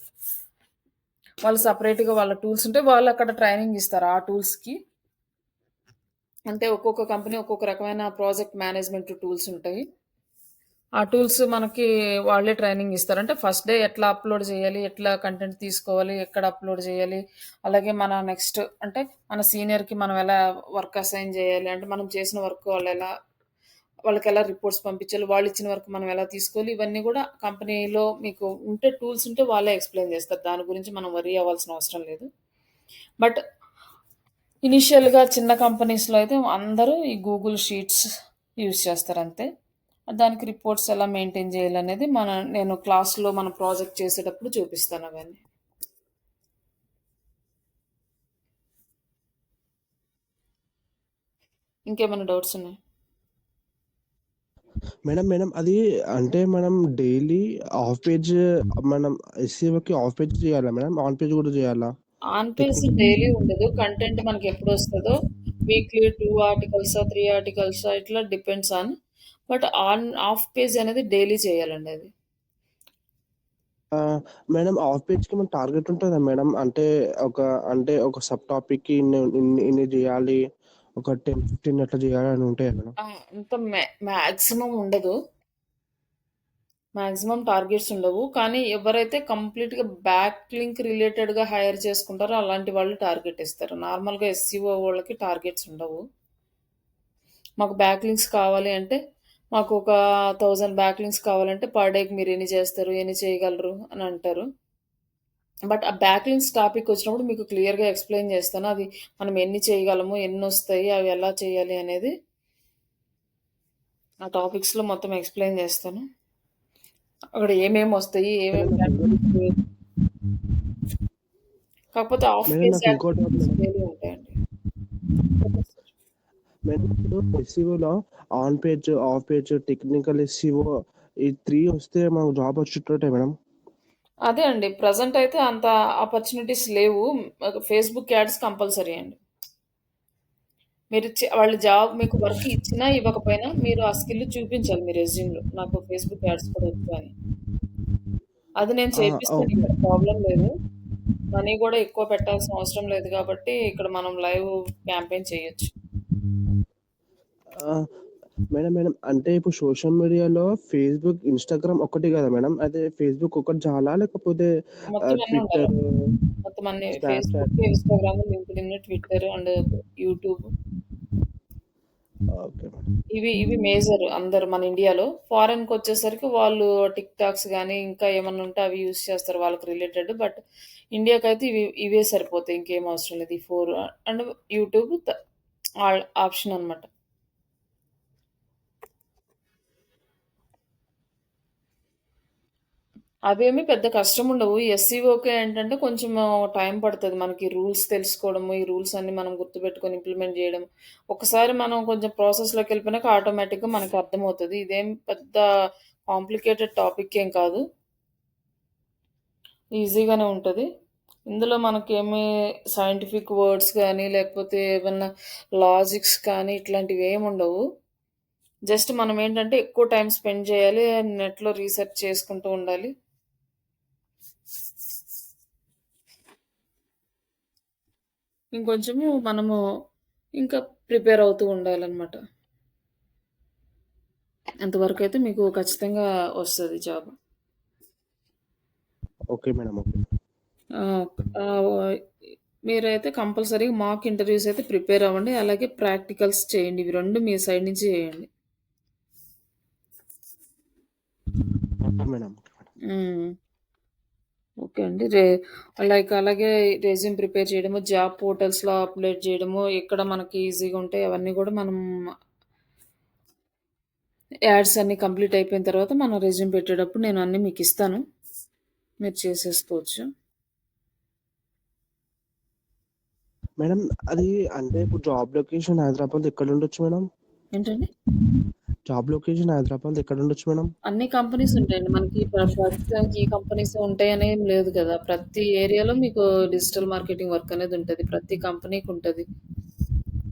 వాళ్ళు సెపరేట్‌గా వాళ్ళ టూల్స్ ఉంటే వాళ్ళక్కడ ట్రైనింగ్ ఇస్తారు ఆ టూల్స్‌కి. అంటే ఒక్కొక్క కంపెనీ ఒక్కొక్క రకమైన ప్రాజెక్ట్ మేనేజ్‌మెంట్ టూల్స్ ఉంటాయి. ఆ టూల్స్ మనకి వాళ్ళే ట్రైనింగ్ ఇస్తారు. అంటే ఫస్ట్ డే ఎట్లా అప్‌లోడ్ చేయాలి? ఎట్లా కంటెంట్ తీసుకోవాలి? ఎక్కడ అప్‌లోడ్ చేయాలి? అలాగే మన నెక్స్ట్ అంటే మన సీనియర్‌కి మనం ఎలా వర్క్ అసైన్ చేయాలి? అంటే మనం చేసిన వర్క్ వాళ్ళకెలా రిపోర్ట్స్ పంపించాలి? వాళ్ళిచ్చిన వర్క్ మనం ఎలా తీసుకోవాలి? ఇవన్నీ కూడా కంపెనీలో మీకు ఉంటే టూల్స్ ఉంటే వాళ్ళే ఎక్స్‌ప్లెయిన్ చేస్తారు. దాని గురించి మనం వర్రీ అవ్వాల్సిన అవసరం లేదు. బట్ ఇనీషియల్‌గా చిన్న కంపెనీస్‌లో అయితే అందరూ ఈ గూగుల్ షీట్స్ యూజ్ చేస్తారంతే. దానికి రిపోర్ట్స్ ఎలా మెయింటైన్ చేయాలనేది నేను క్లాస్‌లో మన ప్రాజెక్ట్ చేసేటప్పుడు చూపిస్తాను అవన్నీ. ఇంకేమైనా డౌట్స్ ఉన్నాయా? మేడం అది అంటే మనం డైలీ ఆఫ్ పేజ్ మనం ఎస్‌సిఓకి ఆఫ్ పేజ్ చేయాలా మేడం? ఆన్ పేజ్ కూడా చేయాలా? ఆన్ పేజ్ టెక్నికల్ డైలీ ఉండదు. కంటెంట్ మనకెప్పుడొస్తదో వీక్లీ 2 ఆర్టికల్సా, 3 ఆర్టికల్సా ఇట్లా depends on. But of page అనేది డైలీ చేయాలండి అది. మేడం ఆఫ్ పేజ్‌కి ఏమైనా టార్గెట్ ఉంటదా మేడం? అంటే ఒక సబ్ టాపిక్‌కి ఇన్ని చేయాలి. ఒక 10-15 అట్లా చేయాలని ఉంటాయా మేడం? అంత మ్యాక్సిమం ఉండదు. మాక్సిమం టార్గెట్స్ ఉండవు. కానీ ఎవరైతే కంప్లీట్‌గా బ్యాక్ లింక్ రిలేటెడ్‌గా హైర్ చేసుకుంటారో అలాంటి వాళ్ళు టార్గెట్ ఇస్తారు. నార్మల్‌గా ఎస్సీఓ వాళ్ళకి టార్గెట్స్ ఉండవు. మాకు బ్యాక్ లింక్స్ కావాలి అంటే మాకు ఒక 1000 బ్యాక్ లింక్స్ కావాలంటే పర్ డేకి మీరు ఎన్ని చేస్తారు, ఎన్ని చేయగలరు అని అంటారు. బట్ ఆ బ్యాక్ లింక్స్ టాపిక్ వచ్చినప్పుడు మీకు క్లియర్‌గా ఎక్స్‌ప్లెయిన్ చేస్తాను. అది మనం ఎన్ని చేయగలము, ఎన్నొస్తాయి, అవి ఎలా చేయాలి అనేది ఆ టాపిక్స్‌లో మొత్తం ఎక్స్‌ప్లెయిన్ చేస్తాను. అక్కడ ఏమేమి వస్తాయి, మేడం ఏమేమి నాకు ఇంకోటి రావు. కాకపోతే ఆఫ్ మేడం బేస్ నాకు ఇంకోటి యాక్టివిటీస్ మేడం. డైలీ ఉంటాయండి. చెప్పండి సార్. మేడం ఇప్పుడు ఎస్సీఓలో on page, off page, technical SEO ఈ 3 వస్తే మనకు జాబ్ వచ్చేటట్టే మేడం. అదే అండి. ప్రెజెంట్ అయితే అంత ఆపర్చునిటీస్ లేవు. ఫేస్‌బుక్ యాడ్స్ కంపల్సరీ అండి. మీరు వాళ్ళు జాబ్ మీకు వర్క్ ఇచ్చినా, ఇవ్వకపోయినా మీరు ఆ స్కిల్ చూపించాలి మీ రెజ్యూమ్‌లో. నాకు ఫేస్‌బుక్ యాడ్స్ కూడా వచ్చు అని. అది నేను చేపిస్తాను. ఓకే. ఇక్కడ ప్రాబ్లమ్ లేదు. మనీ కూడా ఎక్కువ పెట్టాల్సిన అవసరం లేదు కాబట్టి ఇక్కడ మనం లైవ్ క్యాంపెయిన్ చేయొచ్చు. మేడం మేడం అంటే ఇప్పుడు సోషల్ మీడియాలో ఫేస్‌బుక్, ఇన్‌స్టాగ్రామ్ ఒక్కటే కదా మేడం? అదే ఫేస్‌బుక్ ఒక్కటి చాలా? లేకపోతే మొత్తం అన్నీ ట్విట్టర్, ఉండాలండి. మొత్తం అన్నీ Snapchat? Facebook, Instagram, LinkedIn, Twitter and YouTube okay madam. ఇవి మేజర్ అందరూ మన ఇండియాలో. ఫారెన్‌కొచ్చేసరికి వాళ్ళు టిక్ టాక్స్ గాని, ఇంకా ఏమన్నా ఉంటే అవి యూజ్ చేస్తారు వాళ్ళకి రిలేటెడ్. బట్ ఇండియాకైతే ఇవే సరిపోతాయి. ఇంకేం అవసరం లేదు. ఈ 4 అండ్ యూట్యూబ్ ఆప్షన్ అనమాట. అవేమి పెద్ద కష్టముండవు. ఎస్‌సీఓకే ఏంటంటే కొంచెం టైం పడతది. మనకి రూల్స్ తెలుసుకోవడము, ఈ రూల్స్ అన్నీ మనం గుర్తుపెట్టుకొని ఇంప్లిమెంట్ జేయడం. ఒకసారి మనం కొంచెం ప్రాసెస్‌లోకెళ్ళిపోయినాక ఆటోమేటిక్‌గా మనకు అర్థమవుతది. ఇదేం పెద్ద కాంప్లికేటెడ్ టాపిక్ ఏం కాదు. ఈజీగానే ఉంటది. ఇందులో మనకేమి సైంటిఫిక్ వర్డ్స్ గానీ, లేకపోతే ఏమన్నా లాజిక్స్ కానీ ఇట్లాంటివేముండవు. జస్ట్ మనమేంటంటే ఎక్కువ టైమ్ స్పెండ్ జేయాలి. నెట్‌లో రీసెర్చ్ చేసుకుంటూ ఉండాలి. ఇంకొంచెము మనము ఇంకా ప్రిపేర్ అవుతూ ఉండాలనమాట. అంతవరకైతే మీకు ఖచ్చితంగా వస్తది జాబ్. Okay madam. ఓకే. ఆహ్, ఆహ్, మీరైతే కంపల్సరీగా మాక్ ఇంటర్వ్యూస్ అయితే ప్రిపేర్ అవ్వండి. అలాగే ప్రాక్టికల్స్ చేయండి. ఇవి 2 మీ సైడ్ నుంచి చేయండి. Okay madam. హ్మ్. ఓకే అండి. అలాగే రెజ్యూమ్ ప్రిపేర్ చేయడము, జాబ్ పోర్టల్స్‌లో అప్‌లోడ్ చేయడము, ఎక్కడ మనకి ఈజీగా ఉంటాయి అవన్నీ గూడా మనం యాడ్స్ అన్నీ కంప్లీట్ అయిపోయిన తర్వాత మనం రెజ్యూమ్ పెట్టేటప్పుడు నేను అన్నీ మీకిస్తాను. మీరు చేసేసుకోవచ్చు. మేడం అది అంటే ఇప్పుడు జాబ్ లొకేషన్ హైదరాబాద్ ఎక్కడుండొచ్చు మేడం? ఏంటండి? జాబ్ లొకేషన్ హైదరాబాద్ ఎక్కడుండొచ్చు మేడం? అన్ని కంపెనీస్ ఉంటాయండి. మనకి ప్రస్తుతానికి ఈ కంపెనీసే ఉంటాయని ఏం లేదు కదా! ప్రతి ఏరియాలో మీకు డిజిటల్ మార్కెటింగ్ వర్క్ అనేది ఉంటది. ప్రతి కంపెనీకి ఉంటది.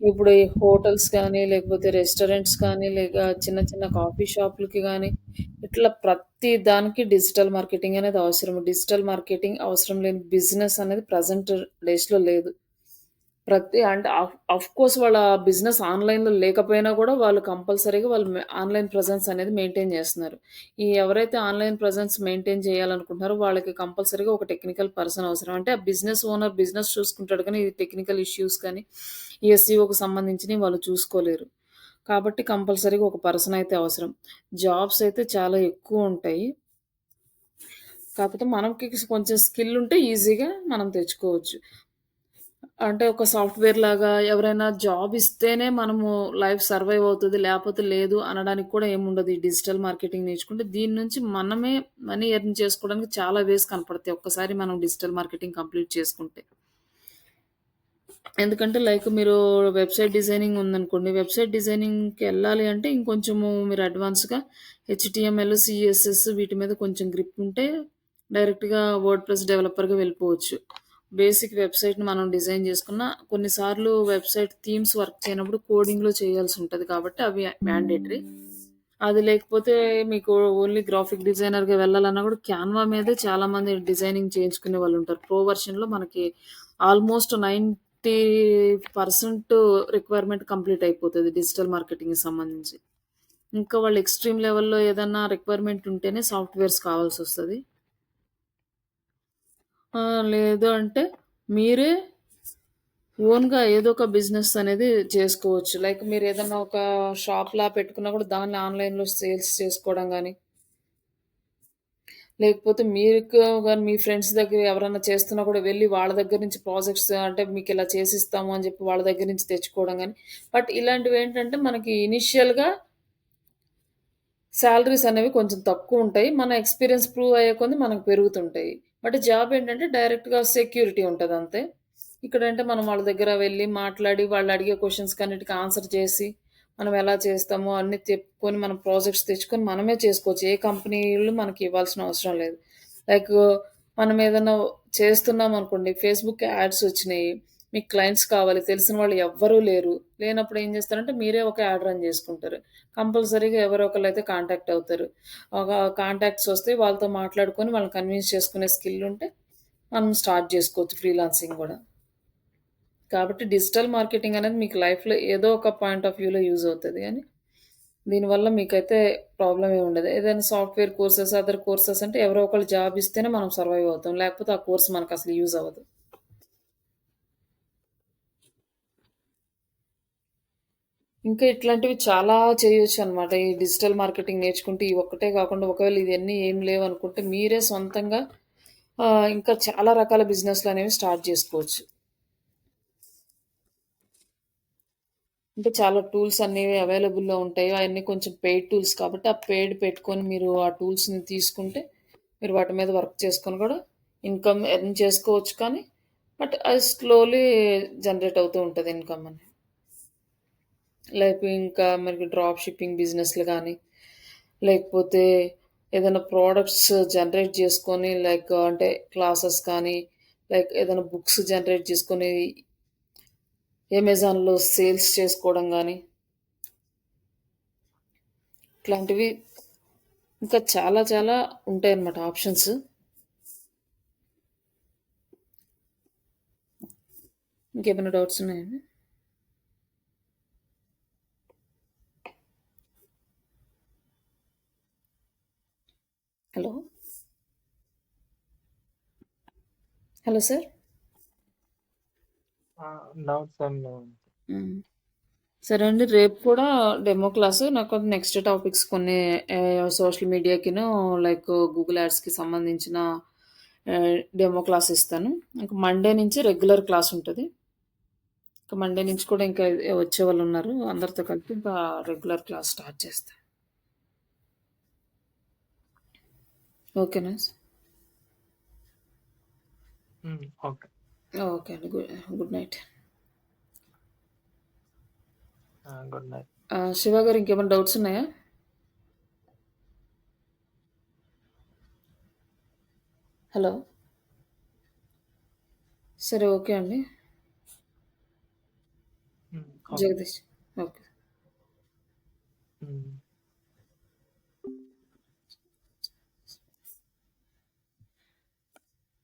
ఇప్పుడు ఈ హోటల్స్ కానీ, లేకపోతే రెస్టారెంట్స్ కానీ, లేక చిన్న చిన్న కాఫీ షాపులకి గానీ, ఇట్లా ప్రతి దానికి డిజిటల్ మార్కెటింగ్ అనేది అవసరం. డిజిటల్ మార్కెటింగ్ అవసరం లేని బిజినెస్ అనేది ప్రెజెంట్ డేస్‌లో లేదు. అంటే ఆఫ్‌కోర్స్ వాళ్ళ బిజినెస్ ఆన్‌లైన్‌లో లేకపోయినా కూడా వాళ్ళు కంపల్సరీగా వాళ్ళు ఆన్‌లైన్ ప్రెజెన్స్ అనేది మెయింటైన్ చేస్తున్నారు. ఎవరైతే ఆన్‌లైన్ ప్రెజెన్స్ మెయింటైన్ చేయాలనుకుంటున్నారో వాళ్ళకి కంపల్సరీగా ఒక టెక్నికల్ పర్సన్ అవసరం. అంటే ఆ బిజినెస్ ఓనర్ బిజినెస్ చూసుకుంటాడు కానీ, ఈ టెక్నికల్ ఇష్యూస్ కానీ, ఈ ఎస్‌ఈఓకి సంబంధించినవి వాళ్ళు చూసుకోలేరు. కాబట్టి కంపల్సరీగా ఒక పర్సన్ అయితే అవసరం. జాబ్స్ అయితే చాలా ఎక్కువుంటాయి. కాకపోతే మనకి కొంచెం స్కిల్ ఉంటే ఈజీగా మనం తెచ్చుకోవచ్చు. అంటే ఒక సాఫ్ట్‌వేర్ లాగా ఎవరైనా జాబ్ ఇస్తేనే మనము లైఫ్ సర్వైవ్ అవుతది. లేపోతే లేదు అనడానికి కూడా ఏముండదు. ఈ డిజిటల్ మార్కెటింగ్ నేర్చుకుంటే దీని నుంచి మనమే మనీ ఎర్న్ చేసుకోవడానికి చాలా వేస్ కనపడతాయి. ఒక్కసారి మనం డిజిటల్ మార్కెటింగ్ కంప్లీట్ చేసుకుంటే. ఎందుకంటే లైక్ మీరు వెబ్‌సైట్ డిజైనింగ్ ఉందనుకోండి. వెబ్‌సైట్ డిజైనింగ్‌కెళ్ళాలి అంటే ఇంకొంచెము మీరు అడ్వాన్స్‌గా హెచ్‌టీఎంఎల్, సీఎస్ఎస్ వీటి మీద కొంచెం గ్రిప్ ఉంటే డైరెక్ట్‌గా వర్డ్‌ప్రెస్ డెవలపర్‌గా వెళ్ళిపోవచ్చు. బేసిక్ వెబ్‌సైట్‌ని మనం డిజైన్ చేసుకున్న కొన్నిసార్లు వెబ్‌సైట్ థీమ్స్ వర్క్ చేయనప్పుడు కోడింగ్‌లో చేయాల్సుంటది కాబట్టి అవి మ్యాండేటరీ. అది లేకపోతే మీకు ఓన్లీ గ్రాఫిక్ డిజైనర్‌గా వెళ్ళాలన్నా కూడా క్యాన్వా మీదే చాలామంది డిజైనింగ్ చేయించుకునే వాళ్ళుంటారు. ప్రో వెర్షన్‌లో మనకి ఆల్‌మోస్ట్ 90% రిక్వైర్మెంట్ కంప్లీట్ అయిపోతుంది డిజిటల్ మార్కెటింగ్కి సంబంధించి. ఇంకా వాళ్ళు ఎక్స్ట్రీమ్ లెవెల్లో ఏదన్నా రిక్వైర్మెంట్ ఉంటేనే సాఫ్ట్వేర్స్ కావాల్సి వస్తుంది. లేదు అంటే మీరే ఓన్గా ఏదో ఒక బిజినెస్ అనేది చేసుకోవచ్చు. లైక్ మీరు ఏదన్నా ఒక షాప్లా పెట్టుకున్నా కూడా దాన్ని ఆన్లైన్లో సేల్స్ చేసుకోవడం కానీ, లేకపోతే మీరు కానీ మీ ఫ్రెండ్స్ దగ్గర ఎవరైనా చేస్తున్నా కూడా వెళ్ళి వాళ్ళ దగ్గర నుంచి ప్రాజెక్ట్స్ అంటే మీకు ఇలా చేసిస్తాము అని చెప్పి వాళ్ళ దగ్గర నుంచి తెచ్చుకోవడం కానీ. బట్ ఇలాంటివి ఏంటంటే మనకి ఇనిషియల్గా శాలరీస్ అనేవి కొంచెం తక్కువ ఉంటాయి. మన ఎక్స్పీరియన్స్ ప్రూవ్ అయ్యే కొద్దీ మనకు పెరుగుతుంటాయి. బట్ జాబ్ ఏంటంటే డైరెక్ట్గా సెక్యూరిటీ ఉంటుంది అంతే. ఇక్కడంటే మనం వాళ్ళ దగ్గర వెళ్ళి మాట్లాడి వాళ్ళు అడిగే క్వశ్చన్స్ అన్నిటికీ ఆన్సర్ చేసి మనం ఎలా చేస్తామో అన్నీ చెప్పుకొని మనం ప్రాజెక్ట్స్ తెచ్చుకొని మనమే చేసుకోవచ్చు. ఏ కంపెనీలు మనకి ఇవ్వాల్సిన అవసరం లేదు. లైక్ మనం ఏదైనా చేస్తున్నాం అనుకోండి, ఫేస్బుక్ యాడ్స్ వచ్చినాయి, మీకు క్లయింట్స్ కావాలి, తెలిసిన వాళ్ళు ఎవ్వరూ లేరు. లేనప్పుడు ఏం చేస్తారంటే మీరే ఒక యాడ్ రన్ చేసుకుంటారు. కంపల్సరీగా ఎవరో ఒకళ్ళు అయితే కాంటాక్ట్ అవుతారు. ఒక కాంటాక్ట్స్ వస్తే వాళ్ళతో మాట్లాడుకొని వాళ్ళని కన్విన్స్ చేసుకునే స్కిల్ ఉంటే మనం స్టార్ట్ చేసుకోవచ్చు ఫ్రీలాన్సింగ్ కూడా. కాబట్టి డిజిటల్ మార్కెటింగ్ అనేది మీకు లైఫ్లో ఏదో ఒక పాయింట్ ఆఫ్ వ్యూలో యూజ్ అవుతుంది. కానీ దీనివల్ల మీకైతే ప్రాబ్లం ఏమి ఉండదు. ఏదైనా సాఫ్ట్వేర్ కోర్సెస్, అదర్ కోర్సెస్ అంటే ఎవరో ఒకళ్ళు జాబ్ ఇస్తేనే మనం సర్వైవ్ అవుతాం. లేకపోతే ఆ కోర్స్ మనకు అసలు యూజ్ అవ్వదు. ఇంకా ఇట్లాంటివి చాలా చేయొచ్చు అనమాట. ఈ డిజిటల్ మార్కెటింగ్ నేర్చుకుంటే ఈ ఒక్కటే కాకుండా ఒకవేళ ఇవన్నీ ఏం లేవు అనుకుంటే మీరే సొంతంగా ఇంకా చాలా రకాల బిజినెస్లు అనేవి స్టార్ట్ చేసుకోవచ్చు. అంటే చాలా టూల్స్ అనేవి అవైలబుల్లో ఉంటాయి. అవన్నీ కొంచెం పెయిడ్ టూల్స్ కాబట్టి ఆ పెయిడ్ పెట్టుకొని మీరు ఆ టూల్స్ని తీసుకుంటే మీరు వాటి మీద వర్క్ చేసుకొని కూడా ఇన్కమ్ ఎర్న్ చేసుకోవచ్చు. కానీ బట్ అది స్లోలీ జనరేట్ అవుతూ ఉంటుంది ఇన్కమ్ అని. లైక్ ఇంకా మనకి డ్రాప్ షిప్పింగ్ బిజినెస్లు కానీ, లేకపోతే ఏదైనా ప్రోడక్ట్స్ జనరేట్ చేసుకొని లైక్ అంటే క్లాసెస్ కానీ, లైక్ ఏదైనా బుక్స్ జనరేట్ చేసుకొని అమెజాన్లో సేల్స్ చేసుకోవడం కానీ, ఇట్లాంటివి ఇంకా చాలా చాలా ఉంటాయి అన్నమాట ఆప్షన్స్. ఇంకేమైనా డౌట్స్ ఉన్నాయండి? Hello hello sir. డౌట్స్ ఏం లేవు. సరే అండి, రేపు కూడా డెమో క్లాసు నాకు నెక్స్ట్ టాపిక్స్ కొన్ని సోషల్ మీడియాకిను లైక్ గూగుల్ యాడ్స్కి సంబంధించిన డెమో క్లాస్ ఇస్తాను. ఇంకా మండే నుంచి రెగ్యులర్ క్లాస్ ఉంటుంది. ఇంకా మండే నుంచి కూడా ఇంకా వచ్చే వాళ్ళు ఉన్నారు, అందరితో కలిపి ఇంకా రెగ్యులర్ క్లాస్ స్టార్ట్ చేస్తాను. ఓకేనా? ఓకే ఓకే అండి, good night. Good night. Shiva గారు ఇంకేమైనా డౌట్స్ ఉన్నాయా? హలో. సరే, ఓకే అండి. ఓకే జగదీష్. ఓకే.